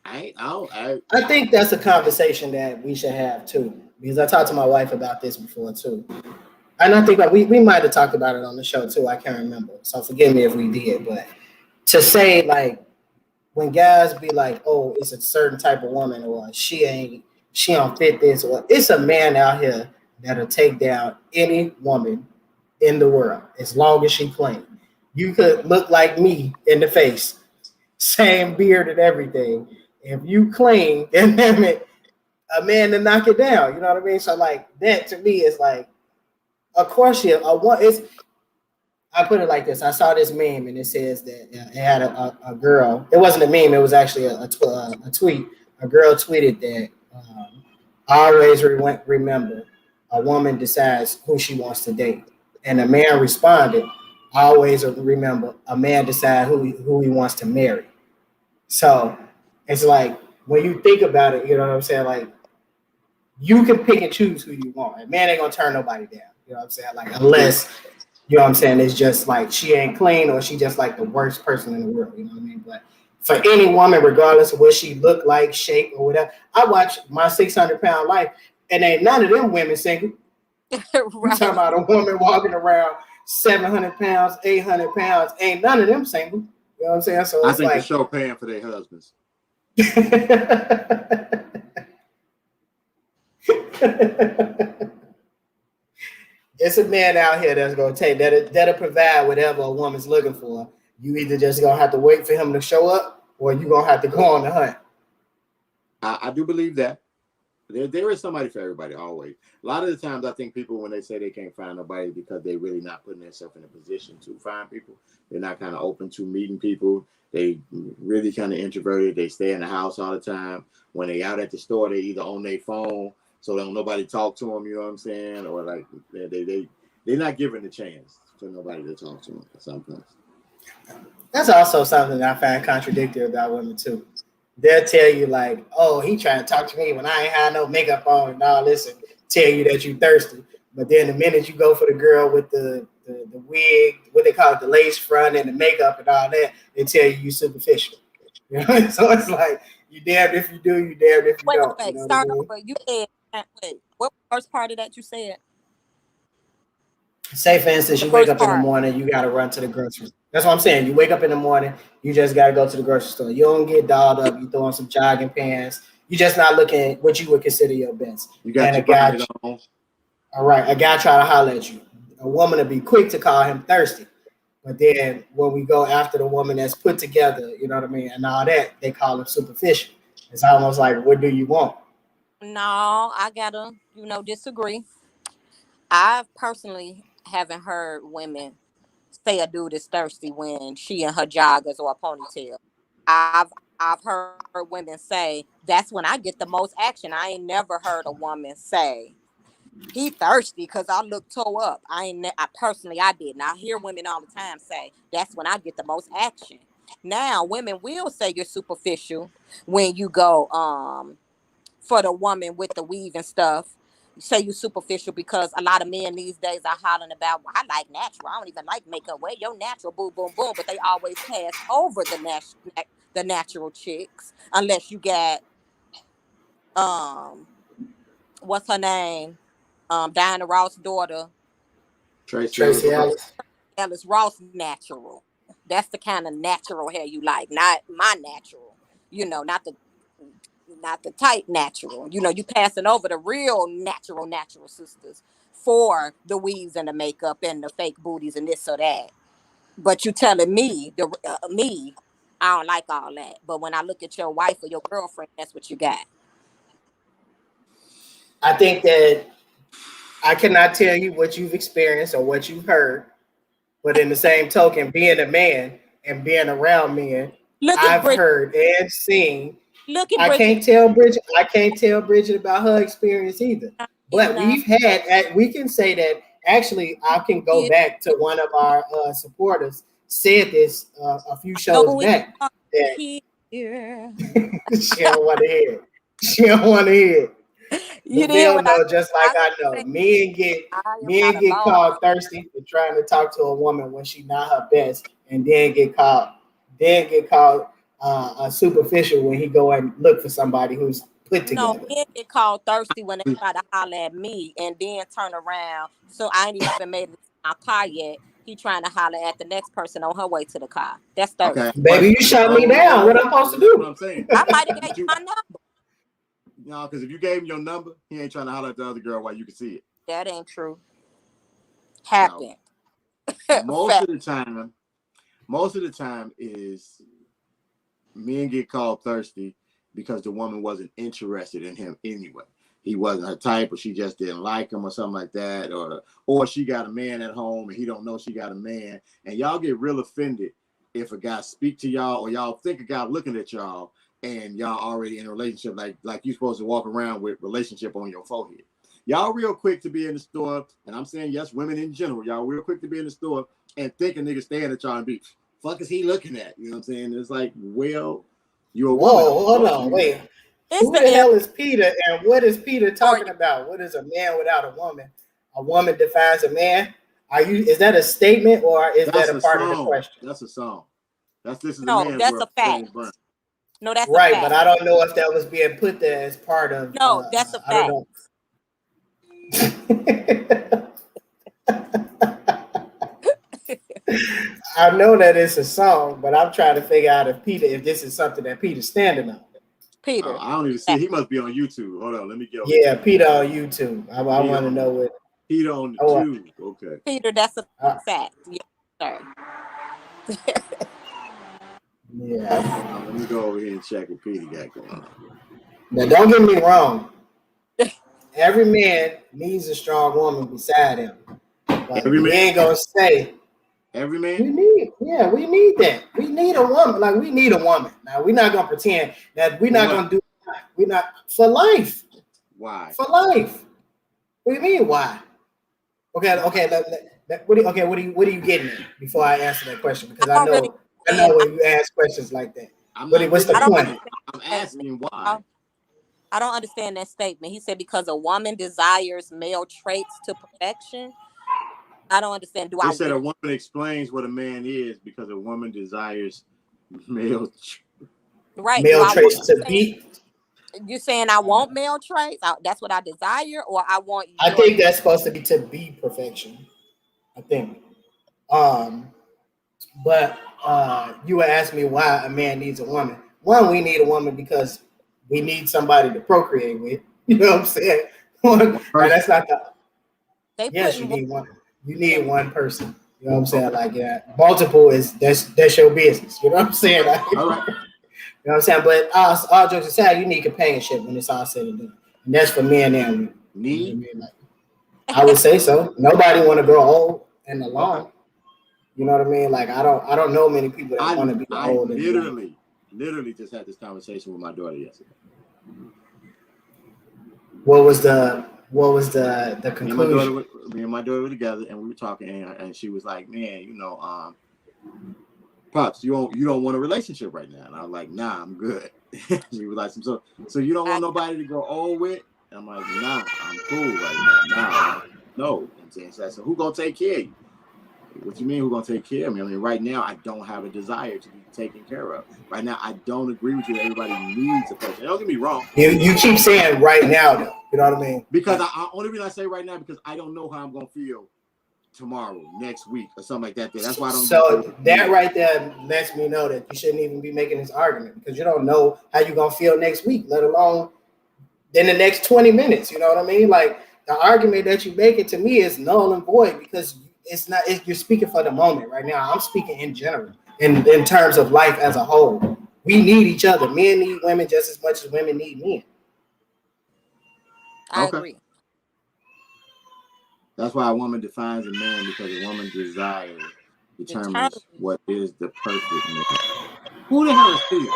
I think that's a conversation that we should have too, because I talked to my wife about this before too. And I think we might have talked about it on the show too. I can't remember. So forgive me if we did. But to say, like, when guys be like, oh, it's a certain type of woman, or she don't fit this, or it's a man out here that'll take down any woman in the world as long as she clean. You could look like me in the face, same beard and everything. If you clean, then a man to knock it down. You know what I mean? So like that to me is like, of course, I put it like this. I saw this meme and it says that it had a girl. It wasn't a meme. It was actually a tweet. A girl tweeted that always remember a woman decides who she wants to date. And a man responded, always remember a man decides who he wants to marry. So it's like when you think about it, you know what I'm saying? Like you can pick and choose who you want. A man ain't gonna turn nobody down. You know what I'm saying? Like unless, you know what I'm saying, it's just like she ain't clean or she just like the worst person in the world. You know what I mean? But for any woman, regardless of what she look like, shape, or whatever, I watch My 600-Pound Life, and ain't none of them women single. Right. You talking about a woman walking around 700 pounds, 800 pounds, ain't none of them single. You know what I'm saying? So I it's think like the show paying for their husbands. It's a man out here that's gonna take that'll provide whatever a woman's looking for. You either just gonna have to wait for him to show up, or you gonna have to go on the hunt. I do believe that. There is somebody for everybody, always. A lot of the times I think people, when they say they can't find nobody, because they're really not putting themselves in a position to find people. They're not kind of open to meeting people. They really kind of introverted. They stay in the house all the time. When they out at the store, they either on their phone, so don't nobody talk to them, you know what I'm saying? Or like they're not given the chance for nobody to talk to them sometimes. That's also something that I find contradictory about women too. They'll tell you like, oh, he trying to talk to me when I ain't had no makeup on and all this, and tell you that you thirsty. But then the minute you go for the girl with the wig, what they call it, the lace front and the makeup and all that, they tell you superficial. You know? So it's like, you damned if you do, you damned if you don't. Wait, you know start over. You said, what first part of that you said? Say, for instance, you wake up in the morning, you got to run to the grocery store. That's what I'm saying. You wake up in the morning, you just got to go to the grocery store. You don't get dolled up. You throw on some jogging pants. You're just not looking at what you would consider your best. You got and your bonnet on. All right, a guy try to holler at you. A woman will be quick to call him thirsty. But then when we go after the woman that's put together, you know what I mean, and all that, they call him superficial. It's almost like, what do you want? No, I gotta, disagree. I personally haven't heard women say a dude is thirsty when she in her joggers or a ponytail. I've heard women say that's when I get the most action. I ain't never heard a woman say he thirsty because I look toe up. I personally didn't. I hear women all the time say that's when I get the most action. Now women will say you're superficial when you go for the woman with the weave and stuff. Say you superficial because a lot of men these days are hollering about, well, I like natural. I don't even like makeup. Wear your natural, boom, boom, boom. But they always pass over the natural chicks unless you got what's her name? Diana Ross' daughter, Tracy Ellis. Ellis Ross natural. That's the kind of natural hair you like, not my natural. You know, not the tight natural. You know, you passing over the real natural sisters for the weaves and the makeup and the fake booties and this or that. But you telling me me, I don't like all that. But when I look at your wife or your girlfriend, that's what you got. I think that I cannot tell you what you've experienced or what you've heard, but in the same token, being a man and being around men, I've heard and seen. Look at I Bridget. can't tell Bridget about her experience either. But we can say that actually I can go back to one of our supporters said this a few shows back. That she don't want to hear it. She don't want to hear it. You they'll know just like I know. Men get called thirsty for trying to talk to a woman when she's not her best, and then get called superficial when he go and look for somebody who's put together. No, men get called thirsty when they try to holler at me and then turn around. So I ain't even made it to my car yet. He trying to holler at the next person on her way to the car. That's thirsty. Okay. Baby, you shut me down. What I'm supposed to do? What I'm saying. I might have gave you my number. No, because if you gave him your number, he ain't trying to holler at the other girl while you can see it. That ain't true. Happened. No. Most of the time is men get called thirsty because the woman wasn't interested in him anyway. He wasn't her type, or she just didn't like him, or something like that, or she got a man at home and he don't know she got a man, and y'all get real offended if a guy speak to y'all, or y'all think a guy looking at y'all and y'all already in a relationship, like you supposed to walk around with relationship on your forehead. Y'all real quick to be in the store, and I'm saying yes, women in general, y'all real quick to be in the store and think a nigga staring at y'all and be, fuck is he looking at? You know what I'm saying? It's like, well, you're a woman. Whoa, hold on, wait. Who the hell is Peter, and what is Peter talking about? What is a man without a woman? A woman defines a man. Is that a statement, or is that a part of the question? That's a song. That's a fact. No, that's right, a fact. But I don't know if that was being put there as part of. No, that's a fact. I know that it's a song, but I'm trying to figure out if this is something that Peter's standing on. Peter, I don't even see. He must be on YouTube. Hold on, let me get. Yeah, Peter on YouTube. I want to know what. Peter on YouTube. Okay. Peter, that's a fact. Yes, sir. Yeah. Let me go over here and check what Peter got going on. Now, don't get me wrong. Every man needs a strong woman beside him. But we ain't gonna say. Every man? We need that. We need a woman. Like, we need a woman. Now, we're not gonna pretend that we're not gonna do it. We're not for life. Why? For life. What do you mean why? Okay. What are you getting at before I answer that question? Because I know when you ask questions like that. What's the point? I'm asking why. I don't understand that statement. He said because a woman desires male traits to perfection. I don't understand. He said a woman explains what a man is because a woman desires male traits to be. You're saying I want male traits? That's what I desire, or I want you? I think that's supposed to be perfection. I think. But you were asking me why a man needs a woman. One, we need a woman because we need somebody to procreate with. You know what I'm saying? That's not the. Yes, you need one. You need one person. You know what I'm saying? Like, multiple that's your business. You know what I'm saying? Like, all right. You know what I'm saying? But all jokes aside, you need companionship when it's all said and done. And that's for men and women. Need? You know what I mean? Like, I would say so. Nobody want to grow old and alone. You know what I mean? Like, I don't know many people that want to be old. I literally just had this conversation with my daughter yesterday. What was the conclusion? Me and my daughter were together, and we were talking, and she was like, "Man, Pops, you don't want a relationship right now. And I was like, nah, I'm good. She was like, so you don't want nobody to go old with? And I'm like, nah, I'm cool right now. Nah, no. You know what I'm saying? So I said, who gonna take care of you? What you mean who gonna take care of me? I mean, right now I don't have a desire to be taken care of. Right now I don't agree with you that everybody needs a person. Don't get me wrong. You keep saying right now though. You know what I mean? Because I only reason I say right now because I don't know how I'm gonna feel tomorrow, next week, or something like that. That's why I don't. So that right there lets me know that you shouldn't even be making this argument because you don't know how you're gonna feel next week, let alone in the next 20 minutes. You know what I mean? Like the argument that you make it to me is null and void because it's not. You're speaking for the moment right now. I'm speaking in general, in terms of life as a whole. We need each other. Men need women just as much as women need men. I agree. That's why a woman defines a man because a woman's desire determines what is the perfect man. Who the hell is Steve?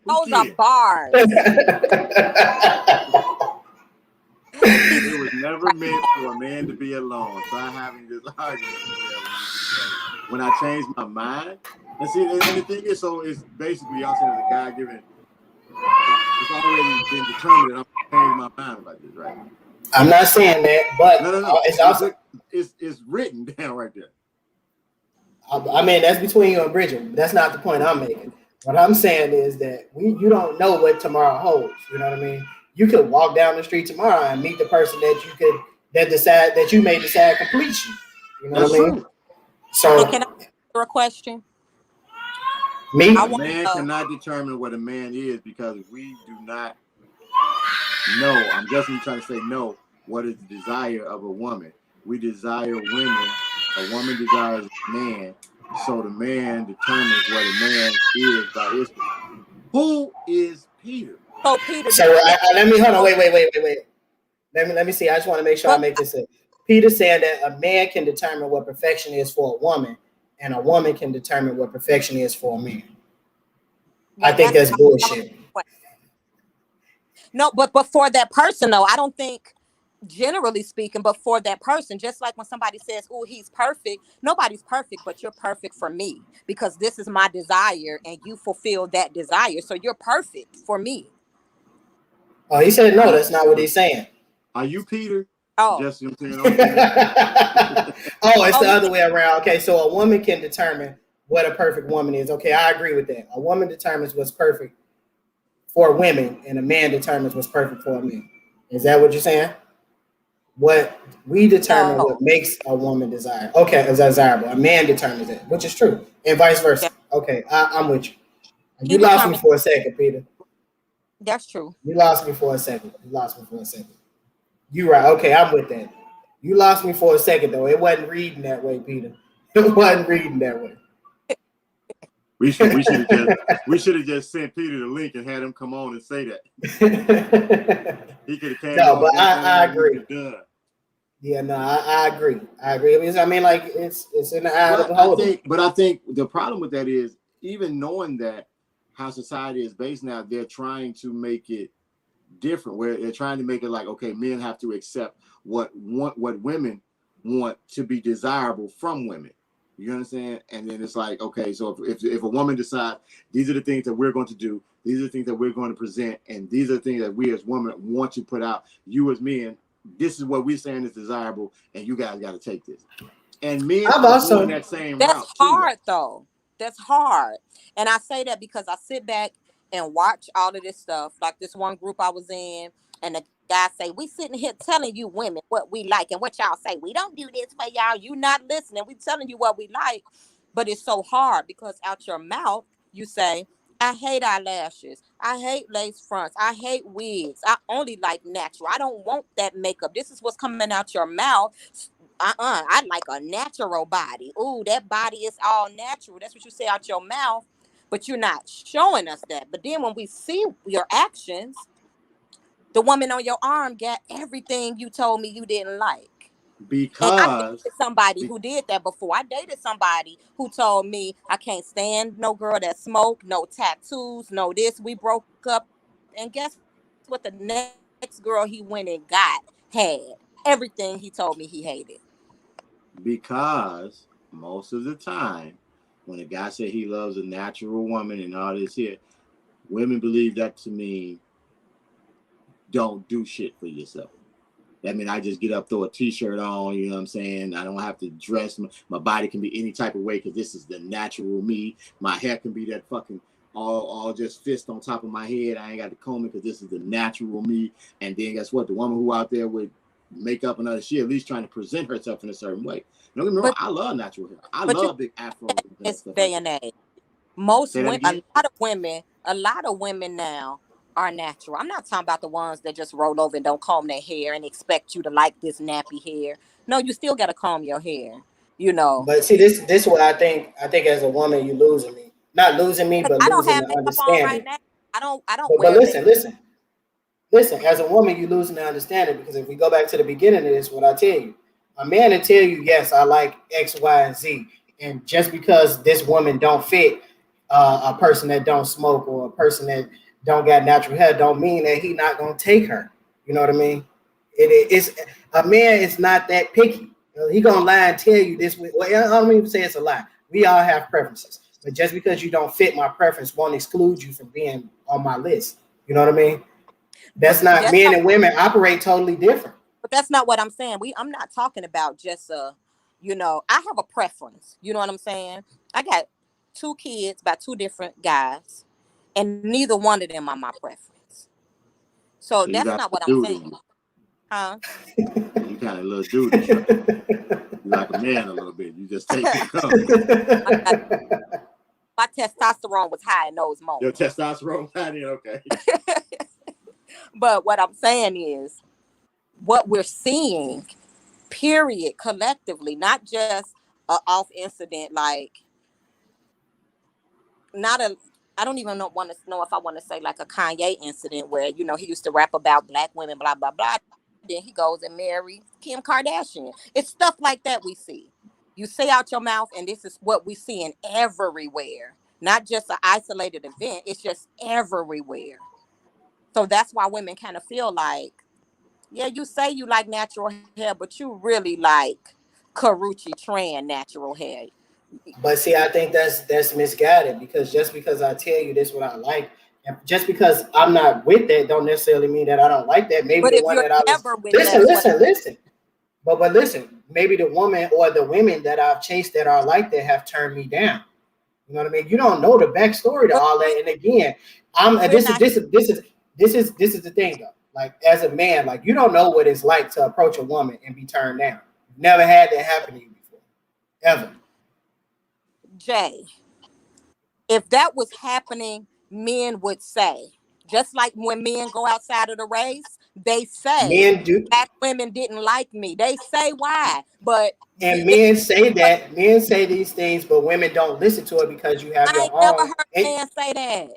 Those are bars. It was never meant for a man to be alone. Try having this argument when I changed my mind. And see, and the thing is, so it's basically y'all saying as a guy given. It's already been determined that I'm changing my mind about this, right? I'm not saying that, but no. It's also it's written down right there. I mean, that's between you and Bridget. That's not the point I'm making. What I'm saying is that you don't know what tomorrow holds. You know what I mean? You could walk down the street tomorrow and meet the person that you may decide completes you. You know That's what I mean? true. So can I answer a question? Me? A man cannot determine what a man is because we do not know. I'm just trying to say no. What is the desire of a woman? We desire women. A woman desires a man. So the man determines what a man is by his. Who is Peter? So Peter. So let me hold on. Wait. Let me see. I just want to make sure I make this. Peter said that a man can determine what perfection is for a woman, and a woman can determine what perfection is for a man. I think that's bullshit. No, but for that person though, I don't think, generally speaking, but for that person, just like when somebody says, "Oh, he's perfect," nobody's perfect, but you're perfect for me because this is my desire, and you fulfill that desire, so you're perfect for me. Oh, he said no. That's not what he's saying. Are you Peter? Oh, just you know oh, it's the other way around. Okay, so a woman can determine what a perfect woman is. Okay, I agree with that. A woman determines what's perfect for women, and a man determines what's perfect for a man. Is that what you're saying? What we determine what makes a woman desire. Okay, is desirable. A man determines it, which is true, and vice versa. Yeah. Okay, I'm with you. You lost me for a second, Peter. That's true. You lost me for a second. You right. Okay, I'm with that. You lost me for a second though. It wasn't reading that way, Peter. It wasn't reading that way. We should have just sent Peter the link and had him come on and say that. He could have came. No, but I agree. Yeah, no, I agree. I mean, like it's in the eye of the beholder. But I think the problem with that is even knowing that how society is based now, they're trying to make it different. Where they're trying to make it like, okay, men have to accept what women want to be desirable from women. You understand? And then it's like, okay, so if a woman decides these are the things that we're going to do, these are the things that we're going to present, and these are the things that we as women want to put out, you as men, this is what we're saying is desirable, and you guys got to take this. And men are doing that same route. That's hard, though. That's hard. And I say that because I sit back and watch all of this stuff. Like this one group I was in, and the guy say, we sitting here telling you women what we like and what y'all say. We don't do this for y'all. You not listening. We telling you what we like. But it's so hard because out your mouth, you say, I hate eyelashes. I hate lace fronts. I hate wigs. I only like natural. I don't want that makeup. This is what's coming out your mouth. I like a natural body. Ooh, that body is all natural. That's what you say out your mouth, but you're not showing us that. But then when we see your actions, the woman on your arm got everything you told me you didn't like. Because and I dated somebody who did that before. I dated somebody who told me I can't stand no girl that smoke, no tattoos, no this. We broke up, and guess what? The next girl he went and got had everything he told me he hated. Because most of the time, when a guy says he loves a natural woman and all this here, women believe that to mean don't do shit for yourself. That means I just get up, throw a t-shirt on, you know what I'm saying? I don't have to dress. My body can be any type of way because this is the natural me. My hair can be that fucking all just fist on top of my head. I ain't got to comb it because this is the natural me. And then guess what? The woman who out there with makeup and other shit, at least trying to present herself in a certain way. Don't get me wrong, I love natural hair. I love big afro. This day and age, most Say that women, again? a lot of women now are natural. I'm not talking about the ones that just roll over and don't comb their hair and expect you to like this nappy hair. No, you still got to comb your hair. You know, But see, this is what I think. I think as a woman, you losing me. Not losing me, but I don't losing have the makeup on right understanding. now. I don't But wear makeup. listen. As a woman, you losing the understanding because if we go back to the beginning of this, what I tell you, a man will tell you, yes, I like X, Y, and Z, and just because this woman don't fit a person that don't smoke or a person that don't got natural hair, don't mean that he not gonna take her. You know what I mean? It's a man is not that picky. He gonna lie and tell you this. Well, I don't even say it's a lie. We all have preferences, but just because you don't fit my preference won't exclude you from being on my list. You know what I mean? That's not men and women operate totally different. But that's not what I'm saying. I'm not talking about just you know, I have a preference. You know what I'm saying? I got 2 kids by 2 different guys, and neither one of them are my preference. So you that's got not what I'm dude saying. in you. Huh? You kind of little dude. You like a man a little bit. You just take it. My testosterone was high in those Your moments. testosterone high, okay. But what I'm saying is, what we're seeing, period, collectively, not just a off incident, like not a. I don't even want to know if I want to say like a Kanye incident where, you know, he used to rap about black women, blah blah blah. Then he goes and marries Kim Kardashian. It's stuff like that we see. You say out your mouth, and this is what we see in everywhere, not just an isolated event. It's just everywhere. So that's why women kind of feel like, yeah, you say you like natural hair, but you really like Karrueche Tran natural hair. But see, I think that's misguided because just because I tell you this what I like, and just because I'm not with that, don't necessarily mean that I don't like that. Maybe But the if one you're that I was never with that, listen. But listen, maybe the woman or the women that I've chased that are like that have turned me down. You know what I mean? You don't know the backstory to all that. And again, this is the thing though. Like as a man, like you don't know what it's like to approach a woman and be turned down. Never had that happen to you before, ever. Jay, if that was happening, men would say, just like when men go outside of the race, they say Men do, black women didn't like me. They say why, but and men say that. Men say these things, but women don't listen to it because you have I your ain't never own. heard a man say that.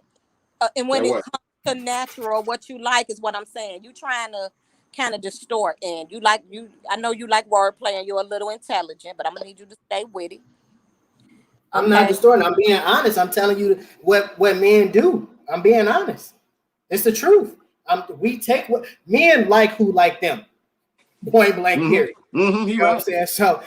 And when That it what? comes to natural, what you like is what I'm saying. You trying to kind of distort, and you like you. I know you like wordplay, and you're a little intelligent, but I'm gonna need you to stay with it. I'm not Okay. distorting. I'm being honest. I'm telling you what men do. I'm being honest. It's the truth. We take what men like who like them. Point blank. Period. You know what I'm saying? So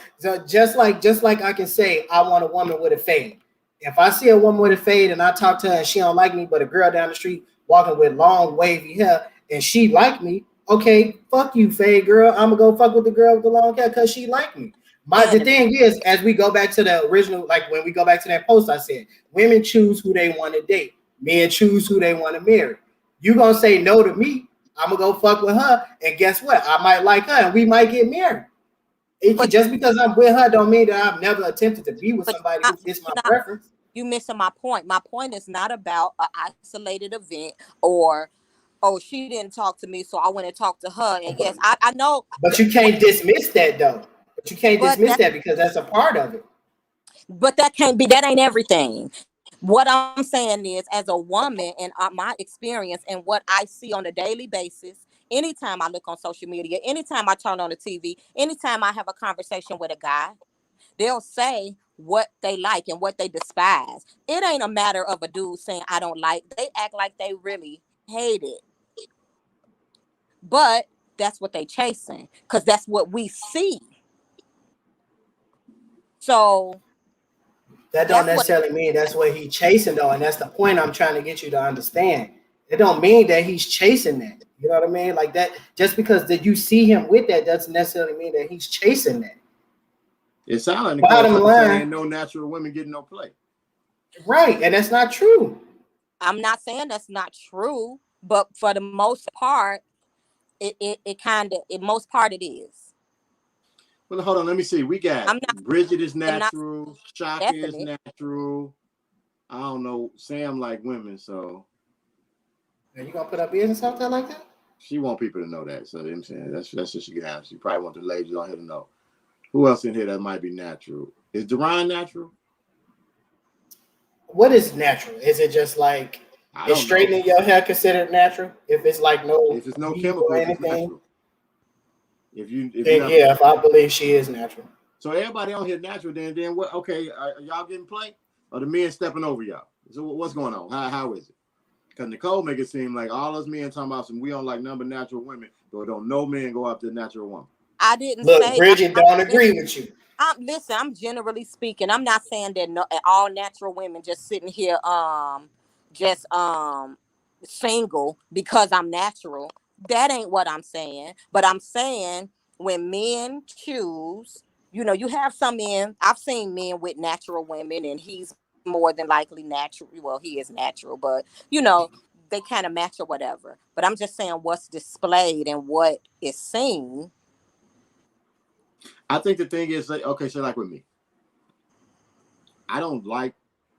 just like I can say I want a woman with a fade. If I see a woman with a fade and I talk to her and she don't like me, but a girl down the street walking with long wavy hair and she like me, okay, fuck you, fade girl. I'm gonna go fuck with the girl with the long hair because she like me. The thing is, as we go back to the original, like when we go back to that post, I said women choose who they want to date, men choose who they want to marry. You gonna say no to me? I'm gonna go fuck with her, and guess what? I might like her, and we might get married. Just because I'm with her, don't mean that I've never attempted to be with somebody who fits my preference. You missing my point. My point is not about an isolated event or, oh, she didn't talk to me, so I went and talked to her. And yes, I know. But you can't dismiss that though. But you can't dismiss that because that's a part of it. But that can't be. That ain't everything. What I'm saying is, as a woman, and my experience and what I see on a daily basis, anytime I look on social media, anytime I turn on the TV, anytime I have a conversation with a guy, they'll say what they like and what they despise. It ain't a matter of a dude saying I don't like. They act like they really hate it. But that's what they chasing, because that's what we see. So That don't that's what necessarily mean that's what he's chasing though, and that's the point I'm trying to get you to understand. It don't mean that he's chasing that. You know what I mean? Like that, just because that you see him with that doesn't necessarily mean that he's chasing that. It sounds like Bottom Nicole line- saying no natural women getting no play. Right, and that's not true. I'm not saying that's not true, but for the most part, it kind of, in most part, it is. Well, hold on, let me see. We got I'm not- Bridget is not natural, Shaka is definite. natural. I don't know. Sam like women, so Are you gonna put up business out there like that? she want people to know that. So you know what I'm saying that's just she can have. She probably want the ladies on here to know. Who else in here that might be natural? Is Duran natural? What is natural? Is it just like I is don't straightening know. your hair considered natural? If it's like no, If it's no weave chemicals, or it's anything, natural. If you then have, yeah, if I believe she is natural. so everybody on here natural, then what? Okay, are y'all getting play? Or the men stepping over y'all? So what's going on? How is it? Because Nicole make it seem like all us men talking about some we don't like number natural women, but don't no men go after natural woman. I didn't Look, say. Bridget don't agree with you. Listen, I'm generally speaking. I'm not saying that all natural women just sitting here, just single because I'm natural. That ain't what I'm saying. But I'm saying when men choose, you have some men. I've seen men with natural women, and he's more than likely natural. Well, he is natural, but they kind of match or whatever. But I'm just saying what's displayed and what is seen. I think the thing is, okay, so like with me, I don't like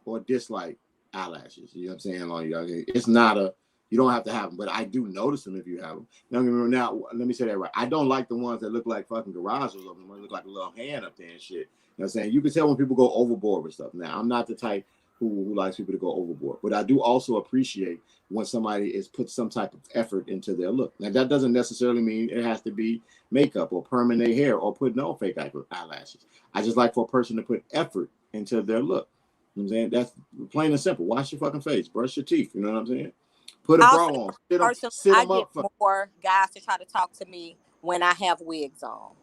or dislike eyelashes. You know what I'm saying? Like, it's not you don't have to have them, but I do notice them if you have them. Now, let me say that right. I don't like the ones that look like fucking garages of them. They look like a little hand up there and shit. You know what I'm saying? You can tell when people go overboard with stuff. Now, I'm not the type who likes people to go overboard, but I do also appreciate when somebody is put some type of effort into their look. Now, that doesn't necessarily mean it has to be makeup or perming their hair or putting on fake eyelashes. I just like for a person to put effort into their look. You know what I'm saying? That's plain and simple. Wash your fucking face, brush your teeth. You know what I'm saying? Put a bra on. Sit I them up. get more guys to try to talk to me when I have wigs on.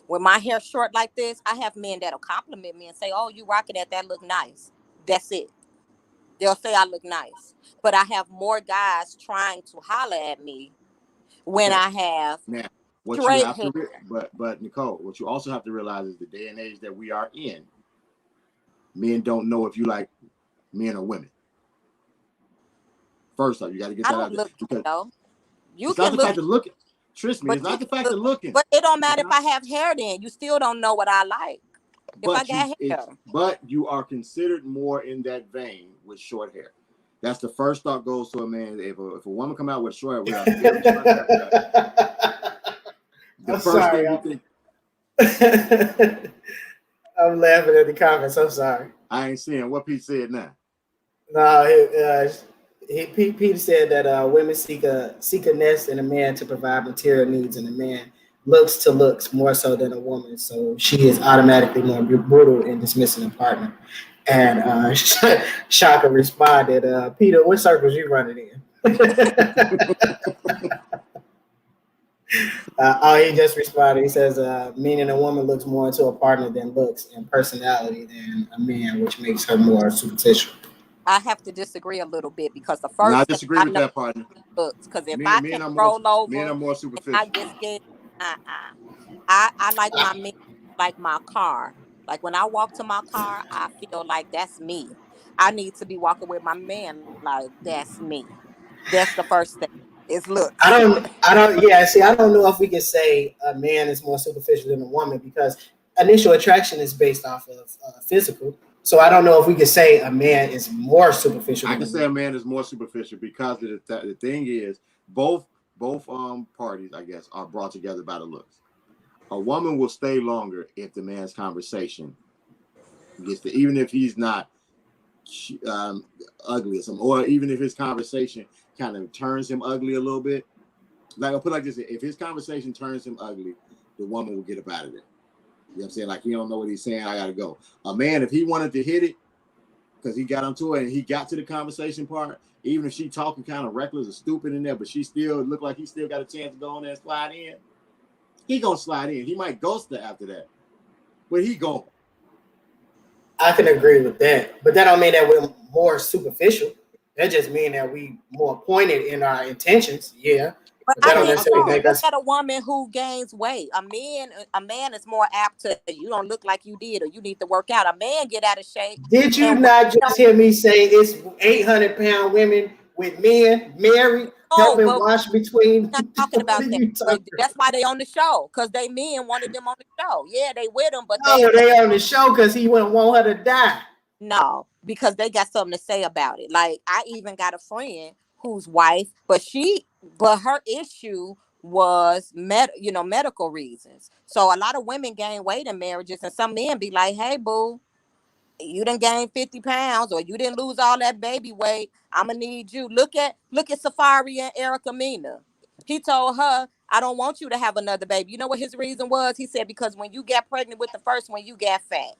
When my hair short like this, I have men that'll compliment me and say, "Oh, you rocking that look nice." That's it. They'll say I look nice. But I have more guys trying to holler at me when I have now what straight you have hair. but Nicole, what you also have to realize is the day and age that we are in, men don't know if you like men or women. First off, you got to get I that out don't there. look good though. You It's not can the fact look, of looking. Trust me, but it's not you the can fact of look, looking. but it don't matter if I have hair. Then you still don't know what I like if I got hair. But you are considered more in that vein with short hair. That's the first thought goes to a man. If a woman come out with short hair, the I'm first sorry, thing you think. I'm laughing at the comments. I'm sorry. I ain't seeing what Pete said now. No, Peter said that women seek a nest in a man to provide material needs, and a man looks to looks more so than a woman. So she is automatically more brutal in dismissing a partner. And Shaka responded, "Peter, what circles you running in?" He just responded. He says, meaning a woman looks more into a partner than looks and personality than a man, which makes her more superficial. I have to disagree a little bit because the first I thing disagree with that, partner. looks, because if Men I are can more, roll over, men are more I superficial. get scared. I like my men like my car. Like when I walk to my car, I feel like that's me. I need to be walking with my man like that's me. That's the first thing. Is looks. I don't. Yeah, see, I don't know if we can say a man is more superficial than a woman because initial attraction is based off of physical. So I don't know if we can say a man is more superficial. I can say a man is more superficial because the thing is both parties, I guess, are brought together by the looks. A woman will stay longer if the man's conversation gets to, even if he's not ugly or something, or even if his conversation kind of turns him ugly a little bit. Like I'll put it like this: if his conversation turns him ugly, the woman will get up out of there. You know what I'm saying? Like, he don't know what he's saying, I gotta go. A man, if he wanted to hit it, because he got onto it and he got to the conversation part, even if she talking kind of reckless or stupid in there, but she still look like he still got a chance to go on there and slide in, he gonna slide in. He might ghost her after that, but he gone. I can agree with that, but that don't mean that we're more superficial. That just mean that we more pointed in our intentions. Yeah, But but that I don't mean, necessarily no. make Look us. at a woman who gains weight. A man is more apt to. You don't look like you did, or you need to work out. A man get out of shape, Did you and not don't just hear me say it's 800-pound women with men married know. helping But wash between? we're not talking What about are that. you But talking that's why they on the show, because they men wanted them on the show. Yeah, they with them, but about? No, they on the show because he wouldn't want her to die. no, because they got something to say about it. Like I even got a friend whose wife, but her issue was medical reasons. So a lot of women gain weight in marriages, and some men be like, "Hey, boo, you didn't gain 50 pounds, or you didn't lose all that baby weight. I'ma need you." Look at Safari and Erica Mena. He told her, "I don't want you to have another baby." You know what his reason was? He said, because when you got pregnant with the first one, you got fat.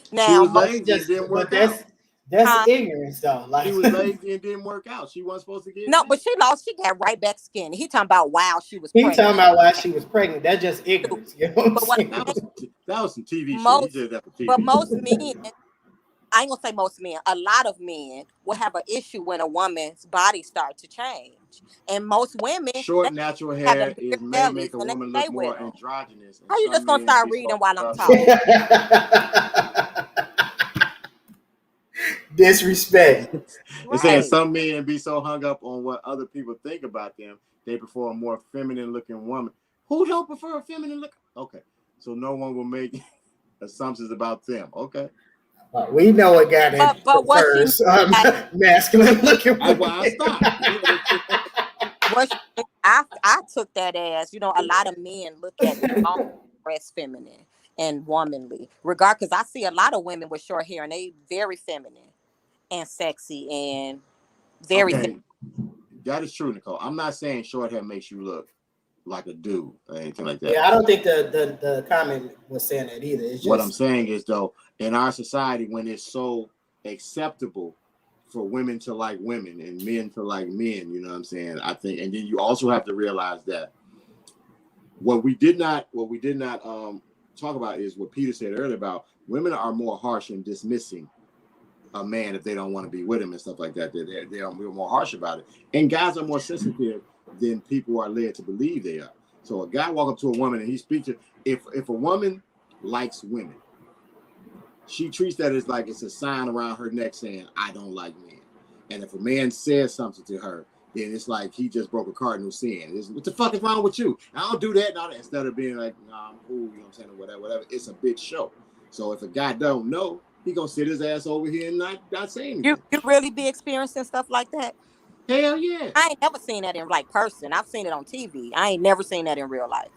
She Now, was most, That's lazy and just, didn't but work out. that's huh? ignorance though. She Like was lazy and didn't work out. She wasn't supposed to get No, but fat. she got right back skinny. He talking about while she was he talking pregnant. about why she was pregnant. That's just ignorance. You know what I'm But what saying? That was some TV shit. He most, did that for but TV. most men, I ain't gonna say most men, a lot of men will have an issue when a woman's body starts to change. And most women, they Short natural having hair big may make bellies a and they woman stay look with more them. androgynous, and How you just some gonna men start be reading so while I'm hung up. talking? Disrespect. It says Right. some men be so hung up on what other people think about them, they prefer a more feminine looking woman. Who don't prefer a feminine look? Okay, so no one will make assumptions about them. Okay, We know a guy that But what she meant, prefers like, masculine looking that's why women. I stopped. what she meant, I took that as, a lot of men look at all dress feminine and womanly. Because I see a lot of women with short hair and they very feminine and sexy and very Okay, that is true, Nicole. I'm not saying short hair makes you look like a dude or anything like that. Yeah, I don't think the comment was saying that either. It's What I'm just saying is, though, in our society, when it's so acceptable for women to like women and men to like men, you know what I'm saying? I think, and then you also have to realize that what we did not talk about is what Peter said earlier about women are more harsh in dismissing a man if they don't want to be with him and stuff like that. They're more harsh about it, and guys are more sensitive than people are led to believe they are. So a guy walk up to a woman and he speaks to, if a woman likes women, she treats that as like it's a sign around her neck saying, I don't like men. And if a man says something to her, then it's like he just broke a cardinal sin. What the fuck is wrong with you? I don't do that. Not instead of being like, nah, I'm cool, you know what I'm saying, or whatever. It's a big show. So if a guy don't know, he gonna sit his ass over here and not say you anything. you really be experiencing stuff like that. Hell yeah. I ain't never seen that in like person. I've seen it on TV. I ain't never seen that in real life.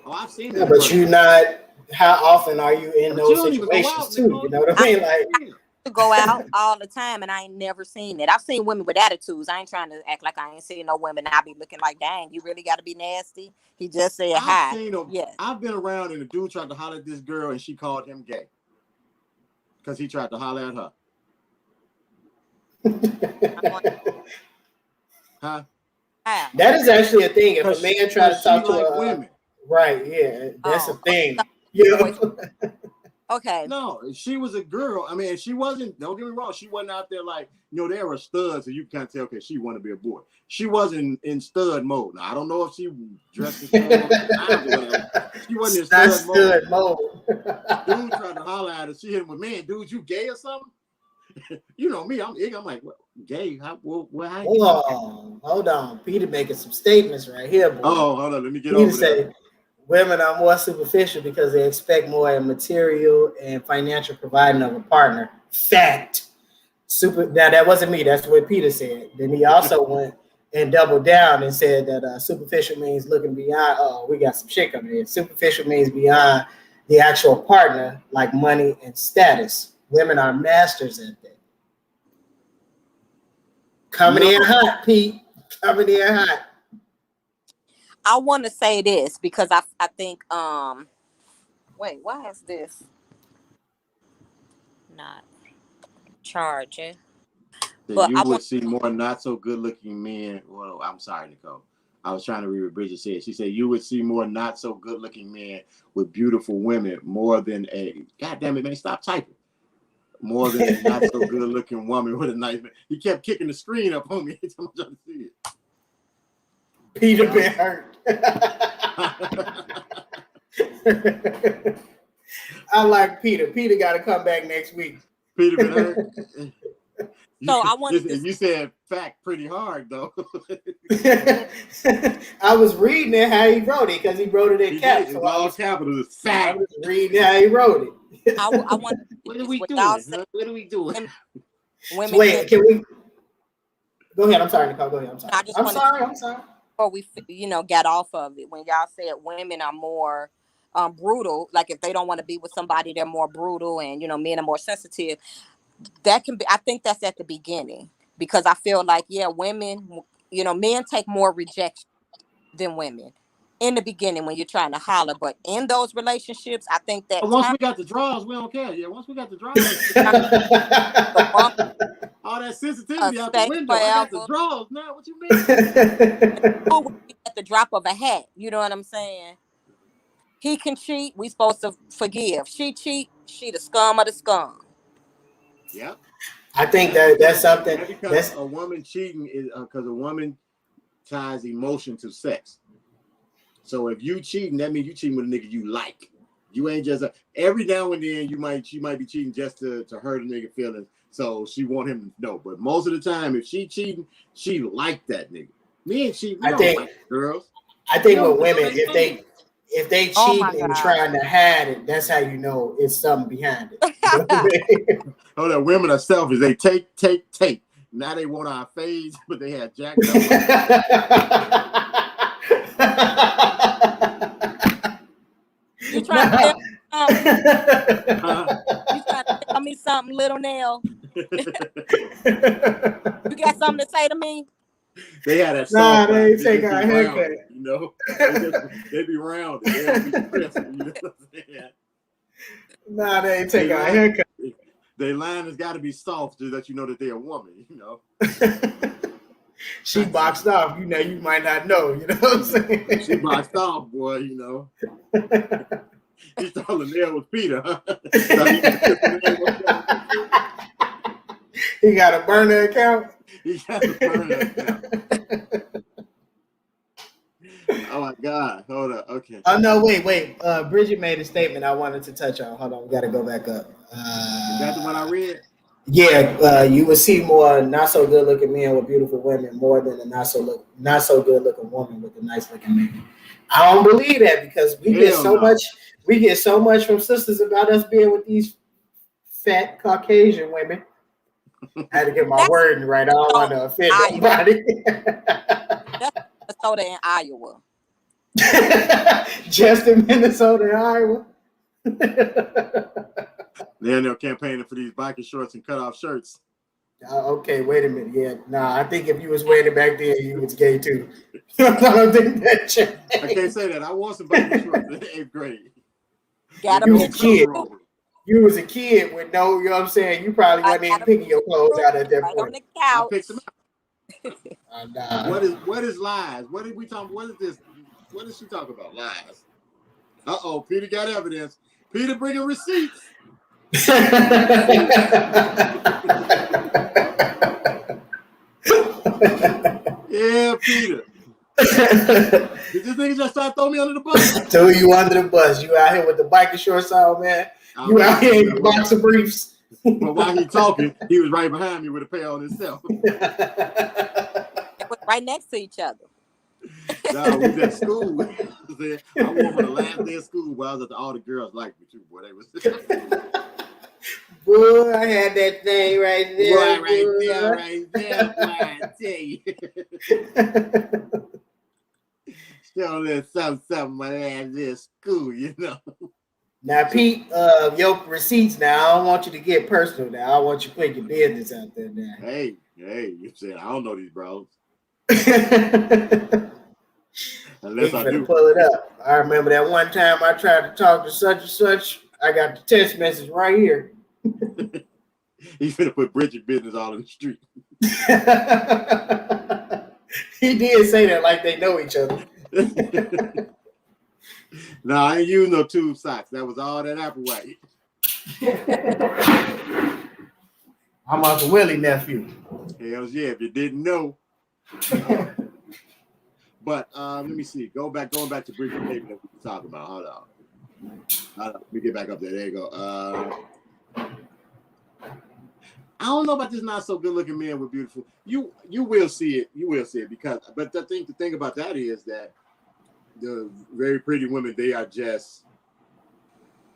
Oh, I've seen it yeah, in but you person. not. How often are you in But you those don't even go situations out, too? You Nicole. know You what I I mean? don't Like, even to go out all the time and I ain't never seen it. I've seen women with attitudes. I ain't trying to act like I ain't seen no women. I be looking like, dang, you really got to be nasty. He just said I've hi. seen them. Yes. I've been around and the dude tried to holler at this girl and she called him gay because he tried to holler at her. Huh? How? that is actually a thing. If a man try to Because she talk to like a women. right, yeah, that's a Oh, thing. so You boys. know? Okay. No, she was a girl. I mean, she wasn't, don't get me wrong, she wasn't out there like, there were studs, so you can't tell, okay, she wanted to be a boy. She wasn't in stud mode. Now, I don't know if she dressed in stud mode at the times or whatever. She wasn't in That's stud mode. good mode. Dude tried to holler at her. She hit him with, man, dude, you gay or something? You know me, I'm like, what, gay? How Whoa, hold on. Peter making some statements right here, boy. Oh, hold on, let me get Peter over there. say women are more superficial because they expect more in material and financial providing of a partner. Fact. Now that wasn't me. That's what Peter said. Then he also went and doubled down and said that superficial means looking beyond. Oh, we got some shit coming in. Superficial means beyond the actual partner, like money and status. Women are masters at that. Coming in hot, Pete. Coming in hot. I want to say this because I think wait, why is this not charging? So But you I would want see more not so good looking men. Well, I'm sorry, Nicole. I was trying to read what Bridget said. She said you would see more not so good looking men with beautiful women more than a. God damn it, man! Stop typing. More than a not so good looking woman with a nice man. He kept kicking the screen up on me. I'm trying to see it. Peter been hurt. I like Peter. Peter got to come back next week. Peter been hurt. So I wanted to. You said fact pretty hard though. I was reading it how he wrote it because he wrote it in caps. So So all capitals. I Fact. was reading how he wrote it. I want. What are we doing? Y'all What are we doing? Women Wait, can we? Go ahead. I'm sorry, Nicole. Go ahead. I'm sorry. I just I'm wanted sorry. I'm sorry. before we got off of it, when y'all said women are more brutal, like if they don't want to be with somebody, they're more brutal, and men are more sensitive. That can be. I think that's at the beginning, because I feel like women, men take more rejection than women in the beginning when you're trying to holler, but in those relationships, I think that Once we got the draws, we don't care. Yeah, once we got the draws, all that sensitivity out the window. I got the draws now. What you mean? At the drop of a hat, you know what I'm saying? He can cheat. We supposed to forgive. She cheat. She the scum of the scum. Yep. I think that's something. Because a woman cheating is because a woman ties emotion to sex. So if you cheating, that means you cheating with a nigga you like. You ain't just every now and then she might be cheating just to hurt a nigga feelings. So she want him to know. But most of the time, if she cheating, she like that nigga. Me and cheating, like girls. I think with women, if they cheat and trying to hide it, that's how you know it's something behind it. Oh, that women are selfish. They take. Now they want our face, but they had jacked up. You trying to tell me something, little Nell? You got something to say to me? They had that. Nah, they ain't take our haircut. They be round. They be crisp. You know what I'm saying? Nah, they ain't take our haircut. Their line has got to be soft to let you know that they're a woman. She boxed off. You might not know. You know what I'm saying? She boxed off, boy. He thought Linnell was Peter. Huh? He got a burner account. He got a burner account. Oh my God! Hold up. Okay. Oh no! Wait. Bridget made a statement I wanted to touch on. Hold on. We got to go back up. Is that the one I read? Yeah. You would see more not so good looking men with beautiful women more than a not so good looking woman with a nice looking man. I don't believe that because we get so much. We get so much from sisters about us being with these fat Caucasian women. I had to get my wording right. I don't want to offend anybody. That's Minnesota and Iowa. Just in Minnesota and Iowa. They're campaigning for these biker shorts and cutoff shirts. Okay, wait a minute. Yeah, nah, I think if you was wearing it back then, you was gay too. I don't think that changed. I can't say that. I wore some biker shorts in the 8th grade. You was a kid. You was a kid with you know what I'm saying? You probably wasn't even picking your clothes out at that point. On the couch. I picked them out. What is lies? What did we talk? What is this? What did she talk about? Lies. Uh-oh, Peter got evidence. Peter bringing receipts. Yeah, Peter. Did this nigga just start throwing me under the bus? Threw you under the bus. You out here with the biker shorts on, man. You out here in the boxer briefs. But while he talking, he was right behind me with a pair on himself. Right next to each other. No, we was at school. I wore them on the last day of school while I was at all the girls liked me too, boy. They was boy, I had that thing right there. Boy, right there, boy, I tell you. Show little something my ass in school, Now, Pete, your receipts now, I don't want you to get personal now. I want you to put your business out there now. Hey, you said I don't know these bros. Unless I do. Pull it up. I remember that one time I tried to talk to such and such. I got the text message right here. He's finna put Bridget business all in the street. He did say that like they know each other. No, I ain't using no tube socks. That was all that Applewhite. I'm Uncle Willie nephew. Hells yeah, if you didn't know. But let me see. Going back to Bridget Baby that we were talking about. Hold on. Let me get back up there. There you go. I don't know about this not so good looking man with beautiful. You will see it. You will see it because. But the thing about that is that the very pretty women, they are just.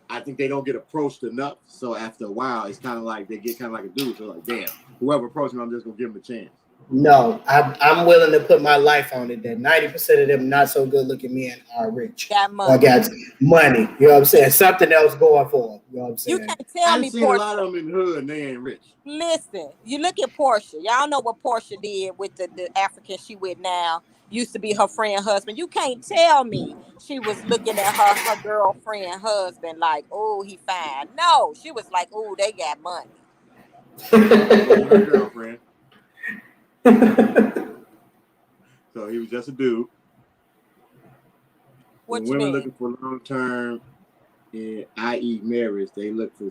I think they don't get approached enough. So after a while, it's kind of like they get kind of like a dude. So like, damn, whoever approached me, I'm just gonna give him a chance. No, I'm willing to put my life on it that 90% of them not so good looking men are rich. Got Or money. got money. You know what I'm saying? Something else going for them. You know what I'm saying? You can't tell I've me seen a Portia. lot of them in the hood and they ain't rich. Listen, you look at Portia. Y'all know what Portia did with the African she with now. Used to be her friend husband. You can't tell me she was looking at her girlfriend husband like, oh, he fine. No, she was like, oh, they got money. It wasn't her girlfriend. So he was just a dude. What When you women mean? looking for long term, i.e., marriage, they look for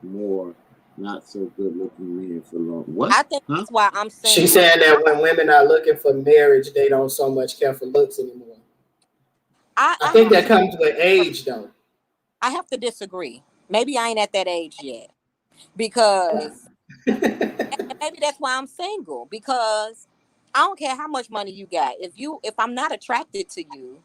more not so good looking men for long. What? I think that's why I'm saying. She's saying that when women are looking for marriage, they don't so much care for looks anymore. I think that comes with age, though. I have to disagree. Maybe I ain't at that age yet, because and maybe that's why I'm single. Because I don't care how much money you got. If I'm not attracted to you,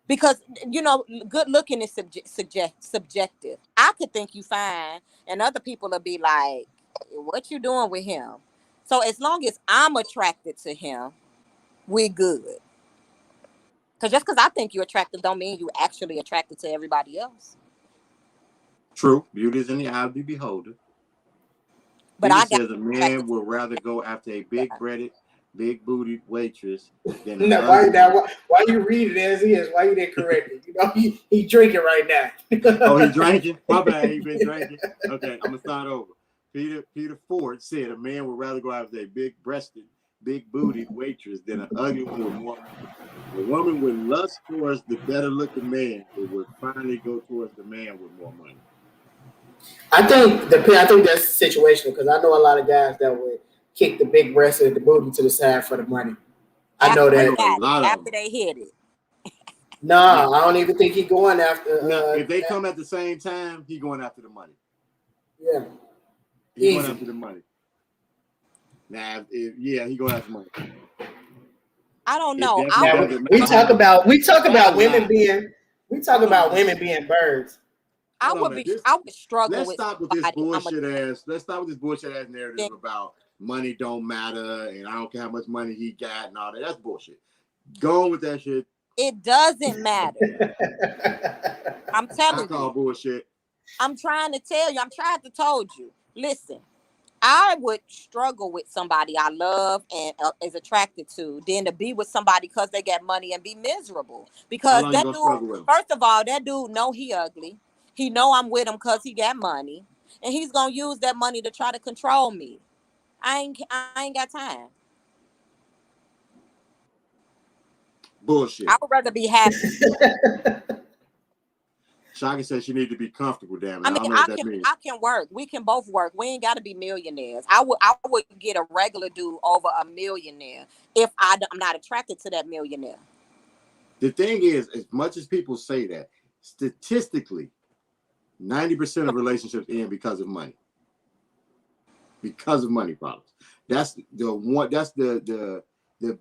because you know, good looking is subjective. I could think you fine, and other people will be like, "What you doing with him?" So as long as I'm attracted to him, we're good. Because just because I think you're attractive don't mean you actually attracted to everybody else. True. Beauty is in the eye of the beholder. But Peter I got says a man would rather go after a big-breasted, big-booted waitress than an No, why you read it as is? Why you didn't correct it? You know, he drinking right now. Oh, he drinking? My bad, he been drinking. Okay, I'm gonna start over. Peter Ford said a man would rather go after a big-breasted, big-booted waitress than an ugly one with more money. A woman would lust towards the better-looking man, but would finally go towards the man with more money. I think that's situational because I know a lot of guys that would kick the big breast and the booty to the side for the money. I know that. After they hit it. No, I don't even think he's going after. No, if they come at the same time, he going after the money. Yeah, he going after the money. Now, he going after money. I don't know. We talk about women being birds. I would struggle. Let's stop with this bullshit ass narrative about money don't matter and I don't care how much money he got and all that. That's bullshit. Go on with that shit. It doesn't matter. I'm telling you. I call bullshit. I'm trying to tell you. I'm trying to told you. Listen, I would struggle with somebody I love and is attracted to, than to be with somebody because they got money and be miserable. Because that dude, first of all, that dude know he ugly. He know I'm with him because he got money, and he's gonna use that money to try to control me. I ain't got time. Bullshit. I would rather be happy. Shaka says she need to be comfortable. Damn it! I mean, I can work. We can both work. We ain't got to be millionaires. I would get a regular dude over a millionaire if I'm not attracted to that millionaire. The thing is, as much as people say that, statistically, 90% of relationships end because of money. Because of money problems. That's the one. That's the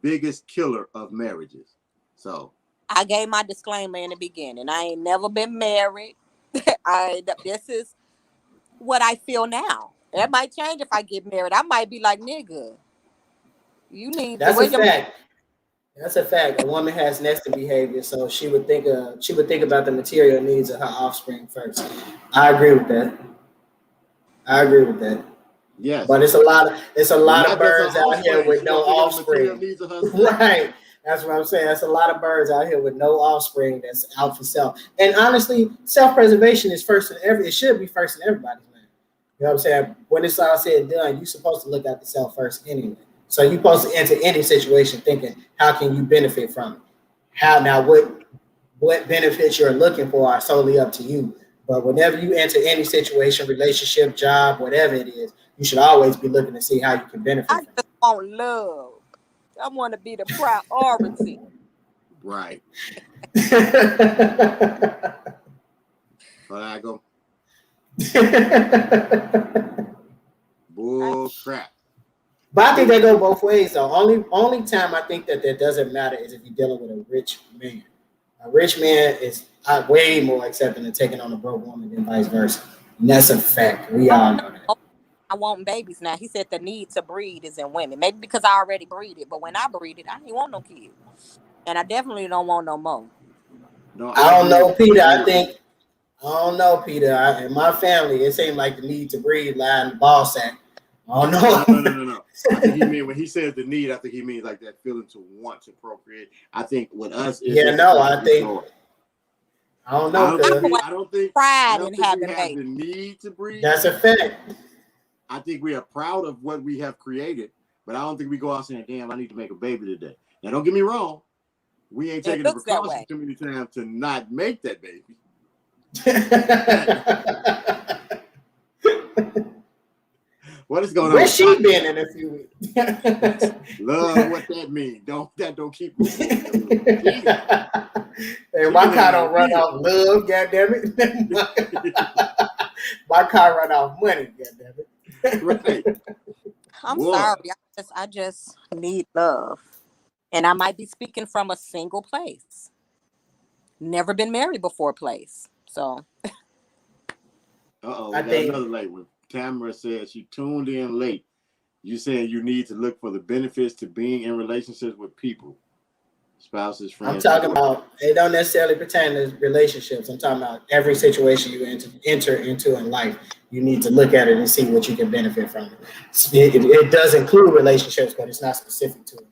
biggest killer of marriages. So I gave my disclaimer in the beginning. I ain't never been married. This is what I feel now. That might change if I get married. I might be like, nigga, you need. That's a fact. That's a fact. A woman has nested behavior, so she would think about the material needs of her offspring first. I agree with that. Yes. But it's a lot of birds out here with no offspring. Right. That's what I'm saying. That's a lot of birds out here with no offspring that's out for self. And honestly, self-preservation is it should be first in everybody's mind. You know what I'm saying? When it's all said and done, you're supposed to look at the self first anyway. So you're supposed to enter any situation thinking, how can you benefit from it? How now what benefits you're looking for are solely up to you. But whenever you enter any situation, relationship, job, whatever it is, you should always be looking to see how you can benefit I from just want love. I want to be the priority. Right. it. But I go, bull crap. But I think they go both ways though. Only time I think that doesn't matter is if you're dealing with a rich man. A rich man is way more accepting of taking on a broke woman than vice versa. And that's a fact. We all know that. I want babies now. He said the need to breed is in women. Maybe because I already breeded, but when I breeded, I didn't want no kids. And I definitely don't want no more. No, I don't know, Peter. I don't know, Peter. In my family, it seemed like the need to breed lie in the ball sack. I don't know. No. I think he mean when he says the need, I think he means like that feeling to want to procreate. I think with us, I don't know. I don't think Pride in we having have babies. the need to breed. That's a fact. I think we are proud of what we have created, but I don't think we go out saying, "Damn, I need to make a baby today." Now, don't get me wrong. We ain't taking the precautions too many times to not make that baby. What is going on? Where's she been in a few weeks? Love what that means. Don't keep. Hey, my car don't run off love, goddammit. My car run off money, goddammit. Right. I'm sorry. I just need love. And I might be speaking from a single place. Never been married before place. So. I think another late one. Tamara said she tuned in late. You saying you need to look for the benefits to being in relationships with people, spouses, friends. I'm talking about, it don't necessarily pertain to relationships. I'm talking about every situation you enter into in life. You need to look at it and see what you can benefit from it. It does include relationships, but it's not specific to it.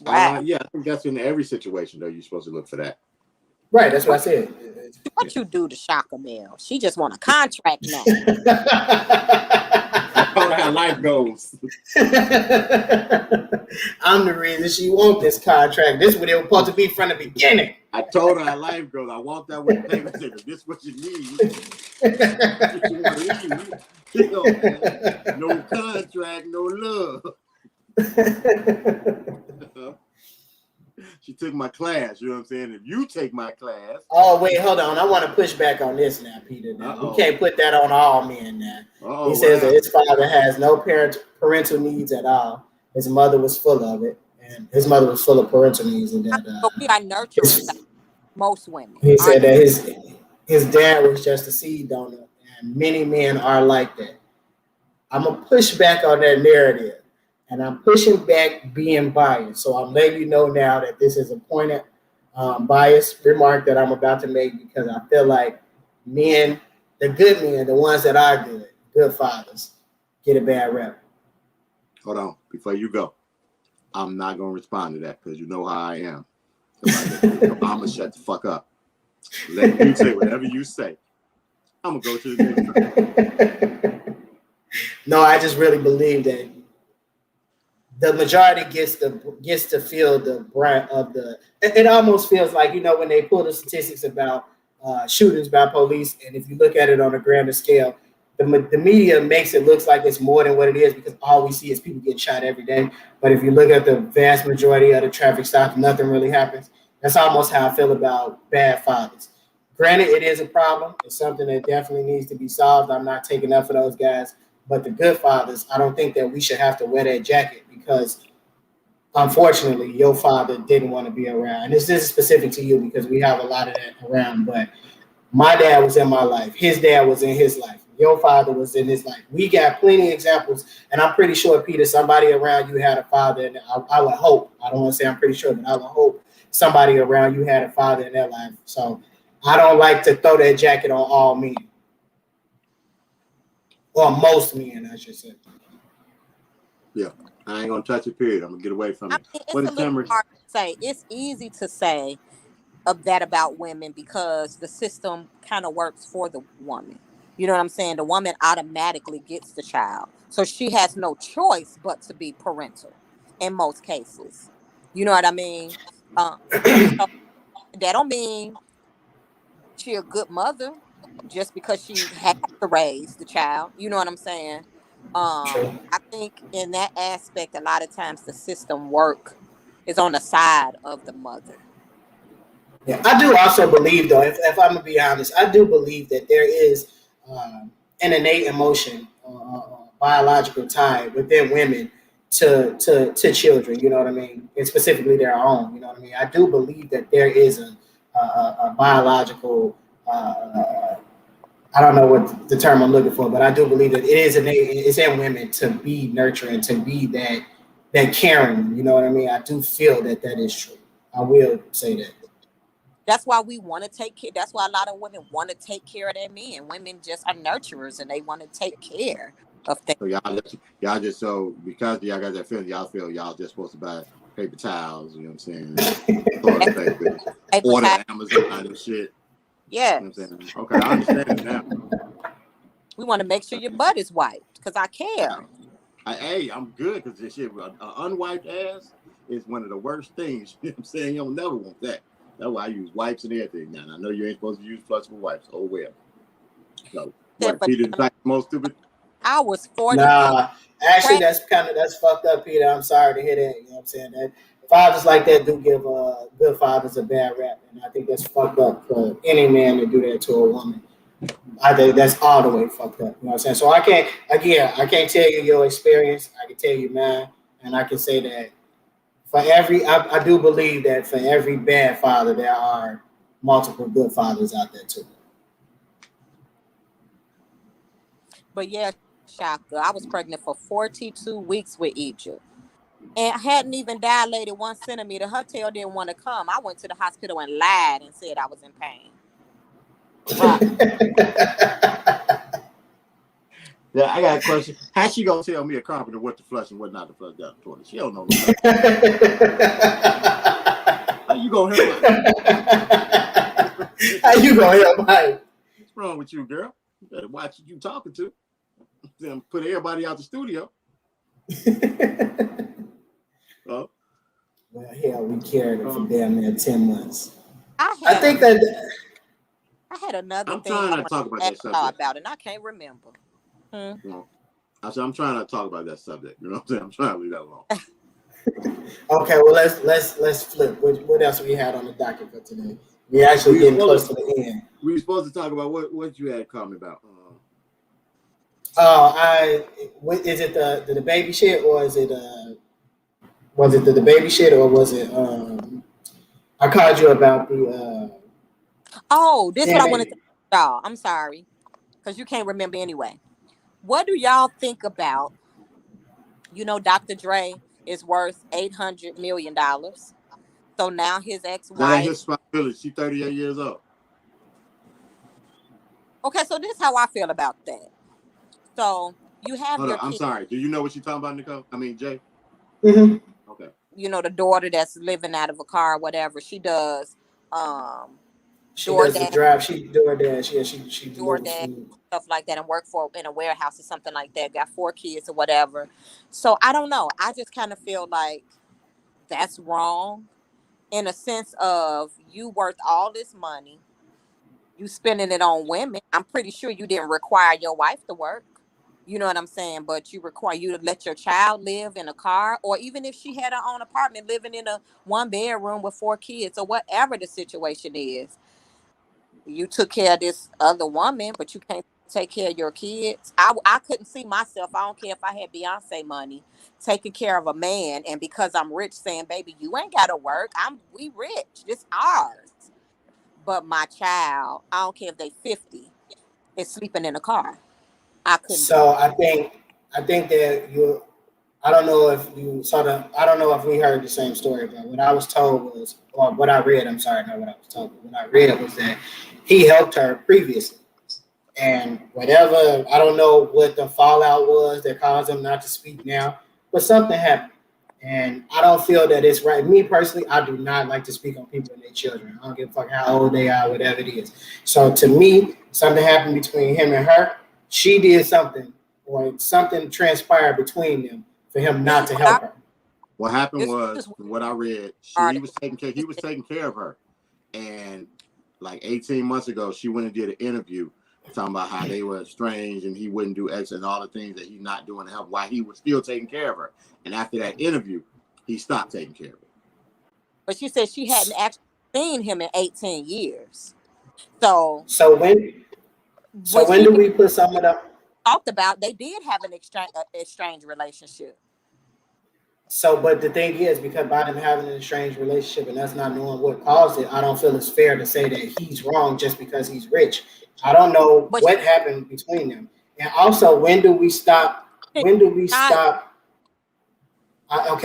Wow. Yeah, I think that's in every situation, though. You're supposed to look for that. Right, that's what I said. What you do to Shaka Bell? She just want a contract now. I told her how life goes. I'm the reason she wants this contract. This is what it was supposed to be from the beginning. I told her how life goes. I want that with payment. This is what you need. You know, no contract, no love. She took my class, you know what I'm saying? If you take my class. Oh, wait, hold on. I want to push back on this now, Peter. Now. We can't put that on all men now. He says that his father has no parental needs at all. His mother was full of it, and his mother was full of parental needs. And that, but we are nurturing most women. He said that his dad was just a seed donor, and many men are like that. I'm going to push back on that narrative. And I'm pushing back being biased. So I'm letting you know now that this is a pointed biased remark that I'm about to make because I feel like men, the good men, the ones that are good fathers, get a bad rep. Hold on. Before you go, I'm not going to respond to that because you know how I am. I'm going to shut the fuck up. Let you say whatever you say. I'm going to go to the next. No, I just really believe that the majority gets to feel the brunt of the. It almost feels like, you know, when they pull the statistics about shootings by police, and if you look at it on a grander scale, the media makes it look like it's more than what it is because all we see is people getting shot every day. But if you look at the vast majority of the traffic stops, nothing really happens. That's almost how I feel about bad fathers. Granted, it is a problem. It's something that definitely needs to be solved. I'm not taking up for those guys. But the good fathers, I don't think that we should have to wear that jacket because, unfortunately, your father didn't want to be around. And this is specific to you because we have a lot of that around. But my dad was in my life. His dad was in his life. Your father was in his life. We got plenty of examples. And I'm pretty sure, Peter, somebody around you had a father. And I would hope, I don't want to say I'm pretty sure, but I would hope somebody around you had a father in their life. So I don't like to throw that jacket on all men. Or most men, I should say. Yeah, I ain't gonna touch it. Period. I'm gonna get away from it. It's a little hard to say. It's easy to say that about women because the system kind of works for the woman. You know what I'm saying? The woman automatically gets the child. So she has no choice but to be parental in most cases. You know what I mean? So that don't mean she a good mother just because she has to raise the child. You know what I'm saying? True. I think in that aspect, a lot of times the system work is on the side of the mother. Yeah, I do also believe, though, if I'm gonna be honest, I do believe that there is an innate emotion, biological tie within women to children. You know what I mean, and specifically their own. You know what I mean. I do believe that there is a biological. I don't know what the term I'm looking for, but I do believe that it is innate. It's in women to be nurturing, to be that caring. You know what I mean. I do feel that is true. I will say that. That's why we want to take care. That's why a lot of women want to take care of their men. Women just are nurturers and they want to take care of things. So y'all just so because y'all got that feeling, y'all feel y'all just supposed to buy paper towels. You know what I'm saying? Toilet paper, order Amazon and shit. Yeah. You know what I'm saying? Okay, I understand it now. We want to make sure your butt is wiped because I care. Hey, I'm good because this shit, an unwiped ass is one of the worst things. You know what I'm saying? You don't never want that. That's why I use wipes and everything. Now, I know you ain't supposed to use flushable wipes. Oh, well. So, what, Peter, the most stupid? I was 40. Nah, actually, that's fucked up, Peter. I'm sorry to hear that. You know what I'm saying? That fathers like that do give good fathers a bad rap, and I think that's fucked up for any man to do that to a woman. I think that's all the way fucked up. You know what I'm saying? So I can't tell you your experience. I can tell you mine, and I can say that for I do believe that for every bad father, there are multiple good fathers out there too. But yeah, Shaka, I was pregnant for 42 weeks with Egypt. And I hadn't even dilated 1 centimeter. Her tail didn't want to come. I went to the hospital and lied and said I was in pain. Right. Yeah, I got a question. How's she gonna tell me a carpenter what to flush and what not to flush down the toilet? She don't know. How you gonna help her? How you gonna help her? What's wrong with you, girl? You better watch who you talking to. Then put everybody out the studio. Oh. Well, hell, we carried her for damn near 10 months. I think that I had another I'm thing trying I not to talk about that subject. about it, and I can't remember. Well, I said I'm trying not to talk about that subject. You know what I'm saying? I'm trying to leave that alone. Okay, well let's flip. What else we had on the docket for today? We actually getting close to the end. We were supposed to talk about what you had called me about. Is it the baby shit or is it was it the baby shit or was it I called you about the this is what I wanted to y'all. I'm sorry because you can't remember anyway. What do y'all think about, Dr. Dre is worth $800 million. So now his ex-wife. That ain't his responsibility. She's 38 years old. Okay, so this is how I feel about that. So you have Hold your on, I'm kid, sorry. Do you know what you're talking about, Nicole? I mean, Jay? Mm-hmm. Okay. The daughter that's living out of a car or whatever. She does she does the drive. She DoorDash. Yeah, she DoorDash, stuff like that, and work in a warehouse or something like that. Got 4 kids or whatever. So I don't know. I just kind of feel like that's wrong in a sense of you worth all this money. You spending it on women. I'm pretty sure you didn't require your wife to work. You know what I'm saying? But you require you to let your child live in a car, or even if she had her own apartment, living in a 1-bedroom with 4 kids or whatever the situation is. You took care of this other woman, but you can't take care of your kids. I couldn't see myself. I don't care if I had Beyonce money, taking care of a man, and because I'm rich, saying, "Baby, you ain't gotta work. We rich. This ours." But my child, I don't care if they 50, is sleeping in a car. I couldn't. So I think that you. I don't know if you saw I don't know if we heard the same story, but what I was told was, or what I read. I'm sorry, not what I was told. But what I read was that he helped her previously, and whatever, I don't know what the fallout was that caused him not to speak now, but something happened, And I don't feel that it's right. Me personally, I do not like to speak on people and their children. I don't give a fuck how old they are, whatever it is. So to me, something happened between him and her. She did something, or something transpired between them for him not to help her. What happened This was, is from what I read, he was taking care of her. And like 18 months ago, she went and did an interview talking about how they were estranged and he wouldn't do X and all the things that he's not doing to help, while he was still taking care of her. And after that interview, he stopped taking care of her. But she said she hadn't actually seen him in 18 years. So when do we put some of them? Talked about, they did have an exchange relationship. So, but the thing is, because by them having an estranged relationship and us not knowing what caused it, I don't feel it's fair to say that he's wrong just because he's rich. I don't know what happened between them. And also, when do we stop? Okay,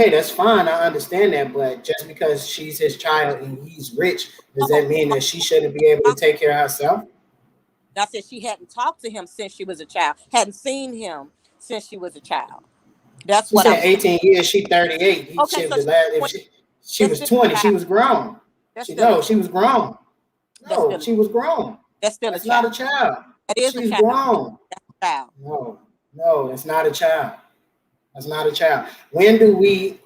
that's fine. I understand that. But just because she's his child and he's rich, does that mean that she shouldn't be able to take care of herself? I said she hadn't talked to him since she was a child, hadn't seen him since she was a child. That's what I'm 18 years, she 38. Okay, she was 20, she was grown. She was grown. No, she was grown. That's not a child. She's grown. That's a child. No, that's not a child. That's not a child. When do we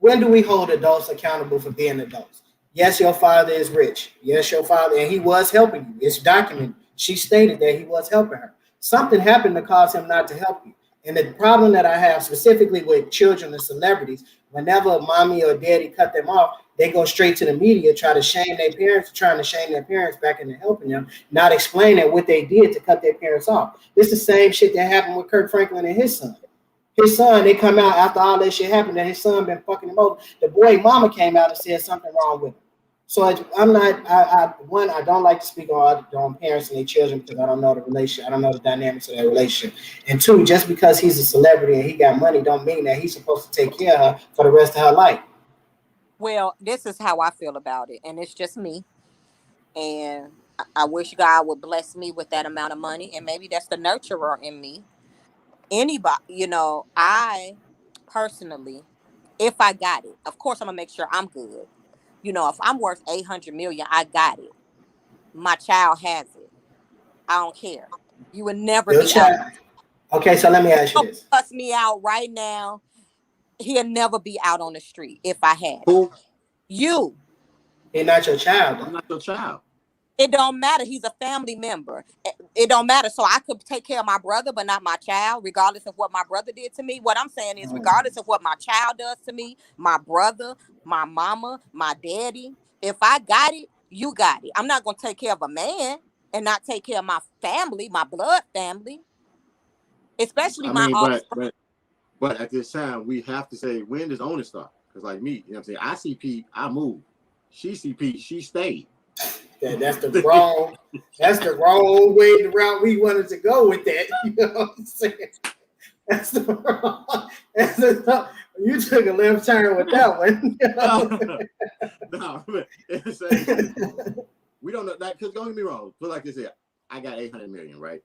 hold adults accountable for being adults? Yes, your father is rich. Yes, your father, and he was helping you. It's documented. She stated that he was helping her. Something happened to cause him not to help you. And the problem that I have specifically with children and celebrities, whenever mommy or daddy cut them off, they go straight to the media, trying to shame their parents back into helping them, not explaining what they did to cut their parents off. This is the same shit that happened with Kirk Franklin and his son. His son, they come out after all that shit happened that his son been fucking him over. The boy mama came out and said something wrong with him. So I'm not. I don't like to speak on parents and their children because I don't know the relationship. I don't know the dynamics of that relationship. And two, just because he's a celebrity and he got money, don't mean that he's supposed to take care of her for the rest of her life. Well, this is how I feel about it, and it's just me. And I wish God would bless me with that amount of money, and maybe that's the nurturer in me. Anybody, I personally, if I got it, of course I'm gonna make sure I'm good. If I'm worth 800 million, I got it. My child has it. I don't care. You would never be out. Okay, so let me ask you this. Cuss me out right now. He'll never be out on the street if I had. Who? You. He's not your child. I'm not your child. It don't matter. He's a family member. It don't matter. So I could take care of my brother, but not my child, regardless of what my brother did to me. What I'm saying is, regardless of what my child does to me, my brother, my mama, my daddy, if I got it, you got it. I'm not going to take care of a man and not take care of my family, my blood family. Especially but at this time, we have to say, when does owner start? Because like me, you know what I'm saying? I see Pete, I moved. She see Pete, she stayed. That's the wrong way, the route we wanted to go with that. You know what I'm saying? That's the wrong. You took a left turn with that one. No, we don't know that, because don't get me wrong. Put like this here. I got 800 million, right?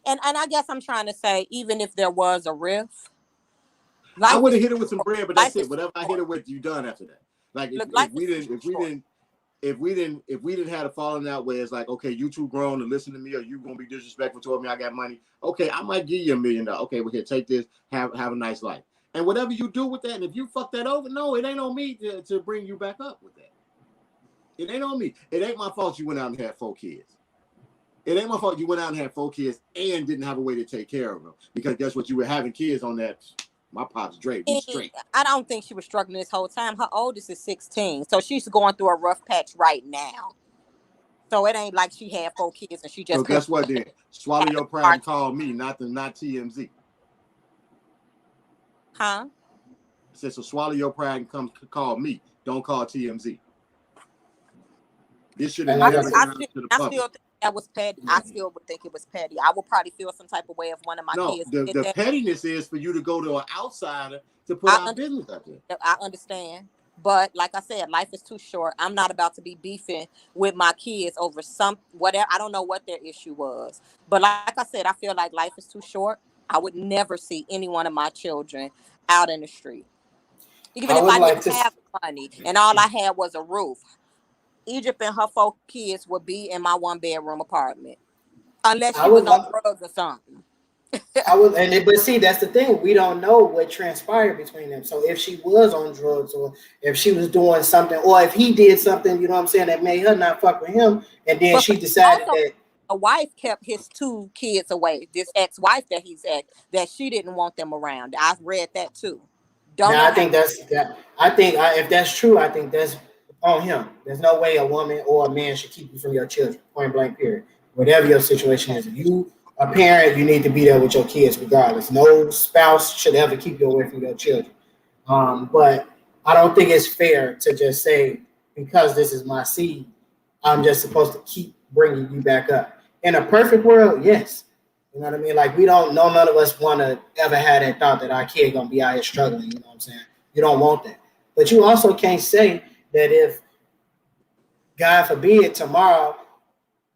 And I guess I'm trying to say, even if there was a rift, I would have hit it with some bread, but that's it. Whatever I hit it with, you done after that. Like if we didn't have a falling out where it's like, okay, you too grown to listen to me, or you gonna be disrespectful toward me, I got money. Okay, I might give you $1 million. Okay, well, here, take this, have a nice life. And whatever you do with that, and if you fuck that over, no, it ain't on me to bring you back up with that. It ain't on me. It ain't my fault you went out and had 4 kids. It ain't my fault you went out and had 4 kids and didn't have a way to take care of them. Because guess what? You were having kids on that. My pop's Drake. He's straight. I don't think she was struggling this whole time. Her oldest is 16. So she's going through a rough patch right now. So it ain't like she had 4 kids and she just. So guess what then? Swallow your pride and call me, not TMZ. Huh? I said, so swallow your pride and come call me. Don't call TMZ. This should have never been out to the public. I still think that was petty. I still would think it was petty. I would probably feel some type of way if one of my kids. The pettiness is for you to go to an outsider to put our business out there. I understand. But like I said, life is too short. I'm not about to be beefing with my kids over whatever. I don't know what their issue was. But like I said, I feel like life is too short. I would never see any one of my children out in the street. Even I if would I like didn't to. have money and all I had was a roof, Egypt and her 4 kids would be in my 1-bedroom apartment. Unless I she would was on like. drugs or something. But see, that's the thing. We don't know what transpired between them. So if she was on drugs, or if she was doing something, or if he did something, you know what I'm saying, that made her not fuck with him, and then But she decided also, that. a wife kept his 2 kids away. This ex-wife that he's ex, that she didn't want them around. I read that too. Don't Now know I think how. that's that. I think if that's true, I think that's on him. There's no way a woman or a man should keep you from your children. Point blank. Period. Whatever your situation is, if you a parent, you need to be there with your kids regardless. No spouse should ever keep you away from your children. But I don't think it's fair to just say, because this is my seed, I'm just supposed to keep bringing you back up. In a perfect world, yes. You know what I mean? Like, we don't know, none of us want to ever have that thought that our kid going to be out here struggling. You know what I'm saying? You don't want that. But you also can't say that if, God forbid, tomorrow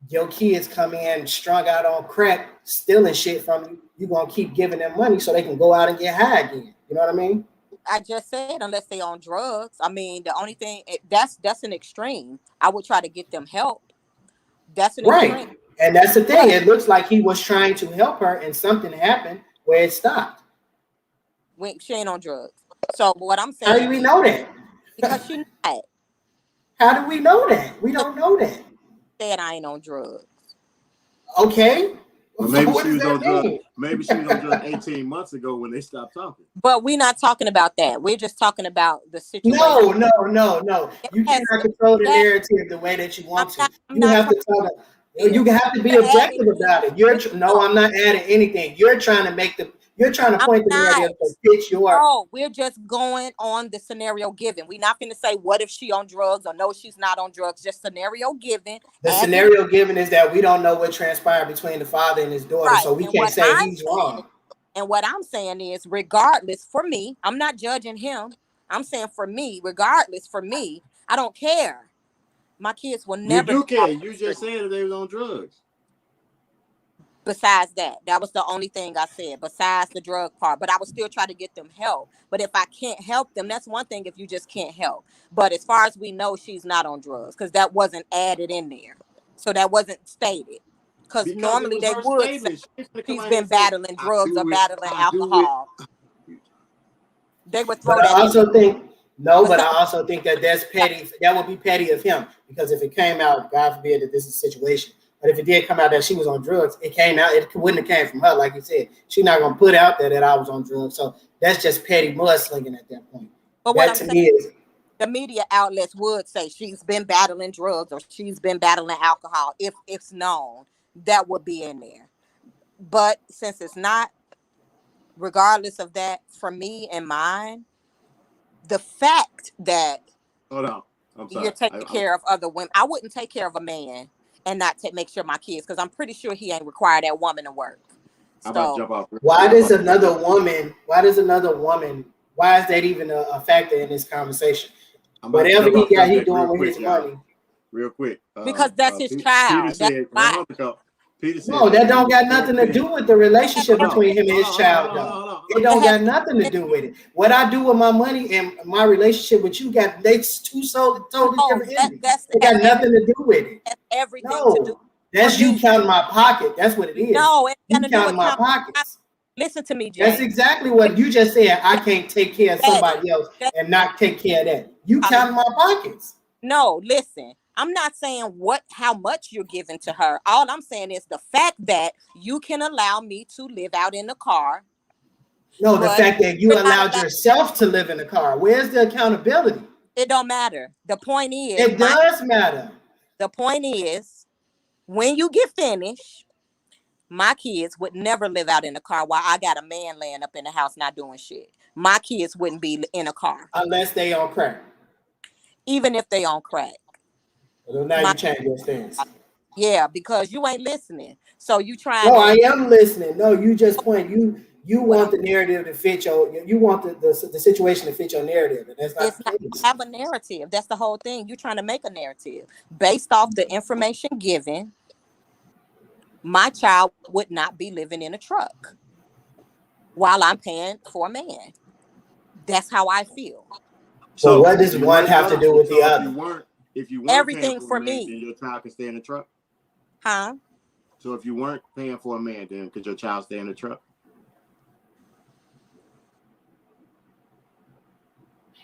your kids come in strung out on crack, stealing shit from you, you're going to keep giving them money so they can go out and get high again. You know what I mean? I just said, unless they on drugs. I mean, the only thing, that's an extreme. I would try to get them help. That's an Right. extreme. And that's the thing. Right. It looks like he was trying to help her and something happened where it stopped. When she ain't on drugs. So what I'm How do saying we is, know that? because she not How do we know that? We don't know that. said I ain't on drugs. Okay. Well, maybe What she does was that on drugs. mean? Maybe she was on drugs 18 months ago when they stopped talking. But we're not talking about that. We're just talking about the situation. No. You Yes, cannot control the yes. narrative the way that you want to. I'm You not have to trying tell it. You have to be You're objective adding about it. No, I'm not adding anything. You're trying to I'm point the not. narrative to fit your. No, we're just going on the scenario given. We're not going to say what if she on drugs or no, she's not on drugs. Just scenario given. The as scenario given is that we don't know what transpired between the father and his daughter, right. so we And can't what say I'm he's saying, wrong. and what I'm saying is, regardless, for me, I'm not judging him. I'm saying for me, regardless, for me, I don't care. My kids will You never. do be care. off the You street. just said that they was on drugs. Besides that was the only thing I said, besides the drug part. But I would still try to get them help. But if I can't help them, that's one thing if you just can't help. But as far as we know, she's not on drugs because that wasn't added in there. So that wasn't stated. Because Because it normally was they her would say statement. She ain't finna come she's out here been and say, battling I drugs or do it, battling I do it. alcohol. They would throw But I that in. also think no, but I Besides, also think that that's petty. That would be petty of him because if it came out, God forbid that this is a situation. But if it did come out that she was on drugs, it came out. It wouldn't have came from her, like you said. She's not gonna put out there that I was on drugs. So that's just petty mudslinging at that point. but what That I'm to saying, me is the media outlets would say she's been battling drugs or she's been battling alcohol. If it's known, that would be in there. But since it's not, regardless of that, for me and mine, the fact that Hold on. I'm sorry. you're taking care of other women, I wouldn't take care of a man and not make sure my kids, because I'm pretty sure he ain't require that woman to work. I'm about to jump So off. why does another woman? Why is that even a factor in this conversation? Whatever he doing with his money. Real quick. because that's his Peter child. That's said, why. Peter said, No, that don't got nothing to do with the relationship Hold on, between him and his hold on, child, hold on, though. hold on. It don't got nothing to do with it. What I do with my money and my relationship with you got they two totally No, different entities. that's It got nothing to do with it. has everything to do No, that's with you me. counting my pocket. That's what it is. No, it You ain't got to do counting with my counting. pockets. Listen to me, That's Jay. exactly what you just said. I can't take care of somebody else and not take care of that. You counting my pockets. No, listen. I'm not saying how much you're giving to her. All I'm saying is the fact that you can allow me to live out in the car. No, the but fact that you you're not allowed yourself to live in the car. Where's the accountability? It don't matter. The point is, It does matter. the point is, when you get finished, my kids would never live out in the car while I got a man laying up in the house not doing shit. My kids wouldn't be in a car. Unless they on crack. Even if they on crack. Well, now you change your stance. Yeah, because you ain't listening. So you trying No, to... I am listening. No, you just point. You want the narrative to fit you want the situation to fit your narrative. And that's It's not not the case. have a narrative. That's the whole thing. You're trying to make a narrative. Based off the information given, my child would not be living in a truck. while I'm paying for a man. That's how I feel. So what does if you one weren't- have to do with the so other? if you weren't Everything paying for for a man, me. then your child can stay in the truck. Huh? So if you weren't paying for a man, then could your child stay in the truck?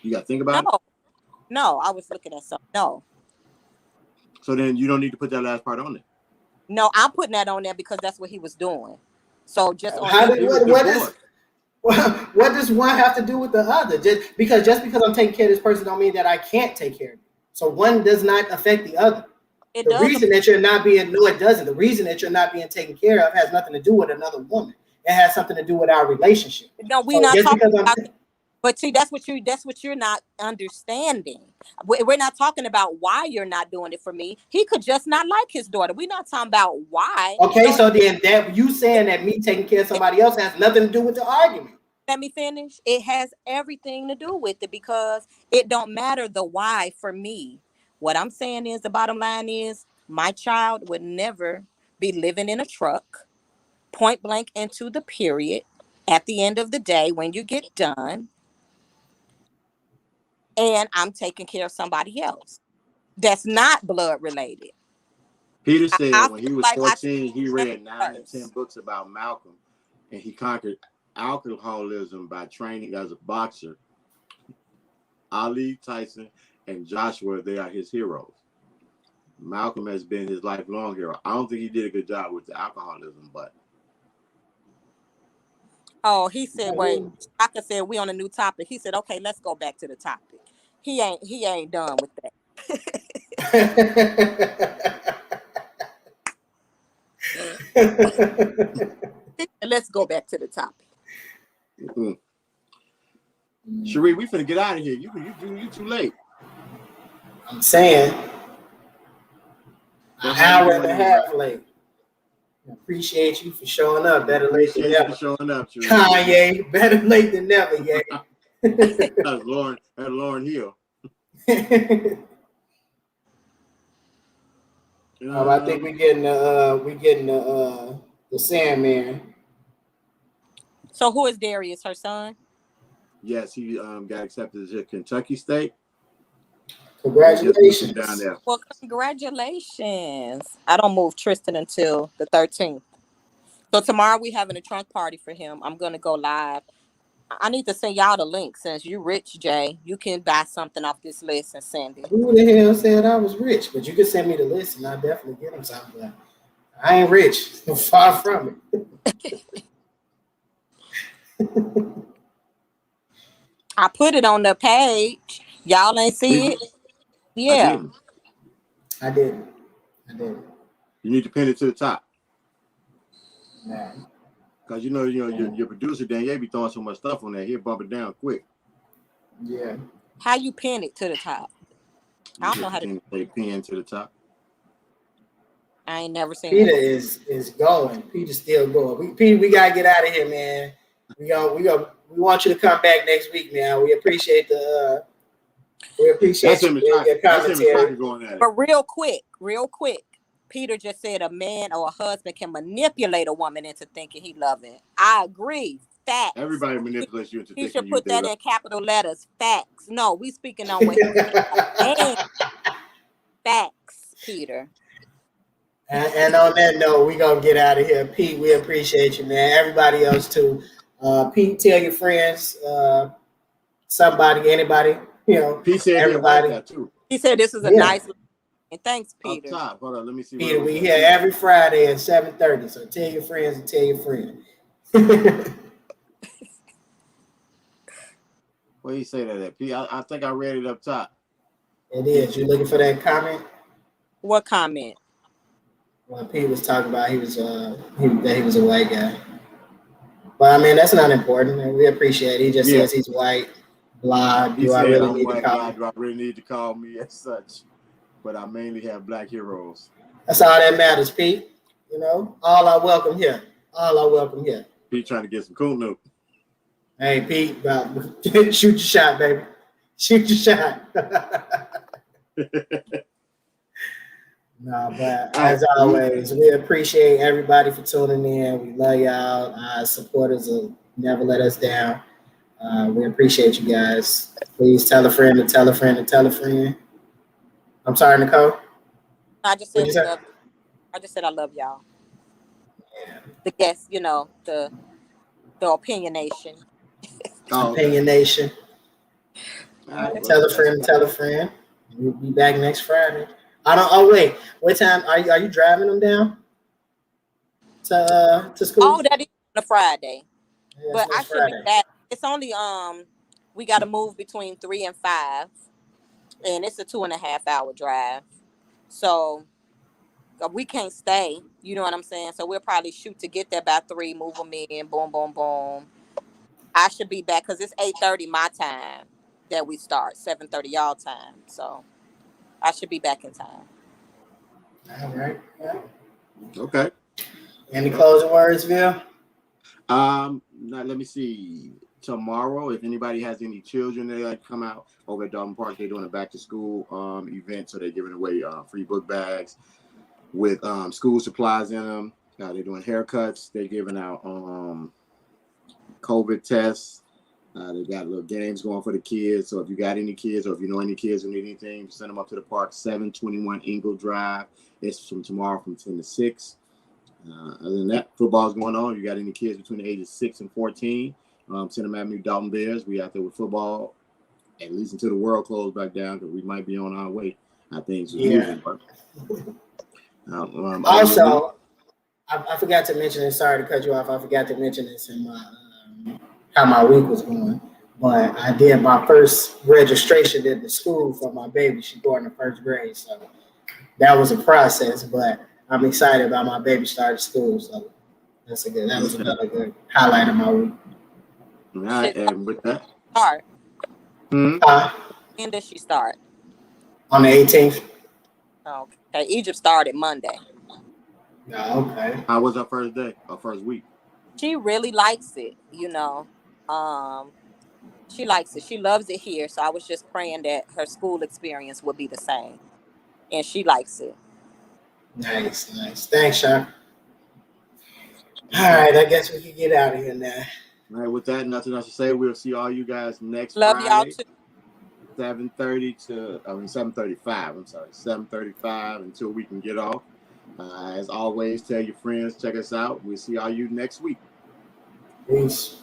You got to think about it. No, I was looking at something. No, So then you don't need to put that last part on there. no, I'm putting that on there because that's what he was doing. So just on How his- did, what does one have to do with the other? Just because I'm taking care of this person don't mean that I can't take care of you. So one does not affect the other. it The does. reason that you're not being it doesn't. The reason that you're not being taken care of has nothing to do with another woman. It has something to do with our relationship. No, we So not just talking because about. But see, that's what you're not understanding. We're not talking about why you're not doing it for me. He could just not like his daughter. We're not talking about why. Okay, so then that you saying that me taking care of somebody else has nothing to do with the argument. Let me finish. It has everything to do with it because it don't matter the why for me. What I'm saying is the bottom line is my child would never be living in a truck, point blank into the period. At the end of the day, when you get done, and I'm taking care of somebody else that's not blood related. Peter said I when he feel was like 14, he read 9 to first. 10 books about Malcolm, and he conquered alcoholism by training as a boxer. Ali, Tyson, and Joshua, they are his heroes. Malcolm has been his lifelong hero. I don't think he did a good job with the alcoholism, but Oh, he said, wait, Shaka said we on a new topic. He said, okay, let's go back to the topic. He ain't done with that. Let's go back to the topic. Cherie, we finna get out of here. You too late. I'm saying an hour and a half late. Appreciate you for showing up. Better late than Appreciate you never. showing up, Cherie. Kanye, better late than never, yeah. That's Lauren Hill. I think we're getting the Sandman. So who is Darius, her son? Yes, he got accepted to Kentucky State. Congratulations. Down there. Well, congratulations. I don't move Tristan until the 13th. So tomorrow we having a trunk party for him. I'm gonna go live. I need to send y'all the link since you rich, Jay. You can buy something off this list and send it. Who the hell said I was rich? But you can send me the list and I'll definitely get him something. I ain't rich. Far from it. I put it on the page. Y'all ain't see it? Yeah. I didn't. You need to pin it to the top. Nah. Because you know your producer Danielle be throwing so much stuff on there, he'll bump it down quick. Yeah. How you pin it to the top? I don't know how to say pin to the top. I ain't never seen Peter that. is going. Peter's still going. We gotta get out of here, man. We want you to come back next week, man. We appreciate your commentary. But real quick, Peter just said a man or a husband can manipulate a woman into thinking he loving. I agree. Facts. Everybody manipulates you into thinking he should put that in capital letters. Facts. No, we speaking on what he said. Facts, Peter. And on that note, we're going to get out of here. Pete, we appreciate you, man. Everybody else, too. Pete, tell your friends, somebody, anybody, Pete said everybody. Like that too. He said this is a nice and thanks, Peter. Up top. Hold on, let me see. Peter, we here every Friday at 7:30. So tell your friends and tell your friends. Where you say that at, Pete? I think I read it up top. It is. You looking for that comment? What comment? Well, Pete was talking about he was a white guy. But I mean, that's not important, and we appreciate it. He just says he's white, blah. Do I really need to call me as such? But I mainly have black heroes. That's all that matters, Pete. All are welcome here. Pete trying to get some cool note. Hey, Pete, shoot your shot, baby. Shoot your shot. No, but as always, we appreciate everybody for tuning in. We love y'all, our supporters of never let us down. We appreciate you guys. Please tell a friend to tell a friend to tell a friend. I'm sorry, Nicole. I just What'd said you we say? love. I just said I love y'all. Yeah. The guests, the opinionation. Oh, okay. Opinion Nation. All right, well, Tell a friend to tell a friend. We'll be back next Friday. I don't. Oh wait, what time are you? Are you driving them down to school? Oh, that is on a Friday. Yeah, But it's I next should be Friday. back. It's only we got to move between 3 and 5, and it's a 2.5 hour drive. So we can't stay. You know what I'm saying? So we'll probably shoot to get there by 3. Move them in. Boom, boom, boom. I should be back because it's 8:30 my time that we start. 7:30 y'all time. So I should be back in time. All right. Yeah. Okay. Any closing words, Bill? Now let me see. Tomorrow, if anybody has any children that like come out over at Dalton Park, they're doing a back to school event, so they're giving away free book bags with school supplies in them. They're doing haircuts. They're giving out COVID tests. They got little games going for the kids. So if you got any kids or if you know any kids who need anything, send them up to the park, 721 Ingle Drive. It's from tomorrow from 10 to 6. Other than that, football's going on. You got any kids between the ages 6 and 14? Send them Avenue Dalton Bears. We out there with football, at least until the world closes back down, because we might be on our way. I think it's moving. But, Also, I forgot to mention this. Sorry to cut you off. I forgot to mention this in my how my week was going. But I did my first registration at the school for my baby. She's going to first grade, so that was a process. But I'm excited about my baby starting school. So that was another good highlight of my week. All right, and with that, Start. When does she start? On the 18th. Okay. Egypt started Monday. Oh, okay. how was our first day, our first week? She really likes it, she likes it. She loves it here. So I was just praying that her school experience would be the same. And she likes it. Nice. Thanks, Sean. All right, I guess we can get out of here now. All right, with that, nothing else to say. We'll see all you guys next Love Friday. y'all too. 7:35. I'm sorry, 7:35 until we can get off. As always, tell your friends, check us out. We'll see all you next week. Peace.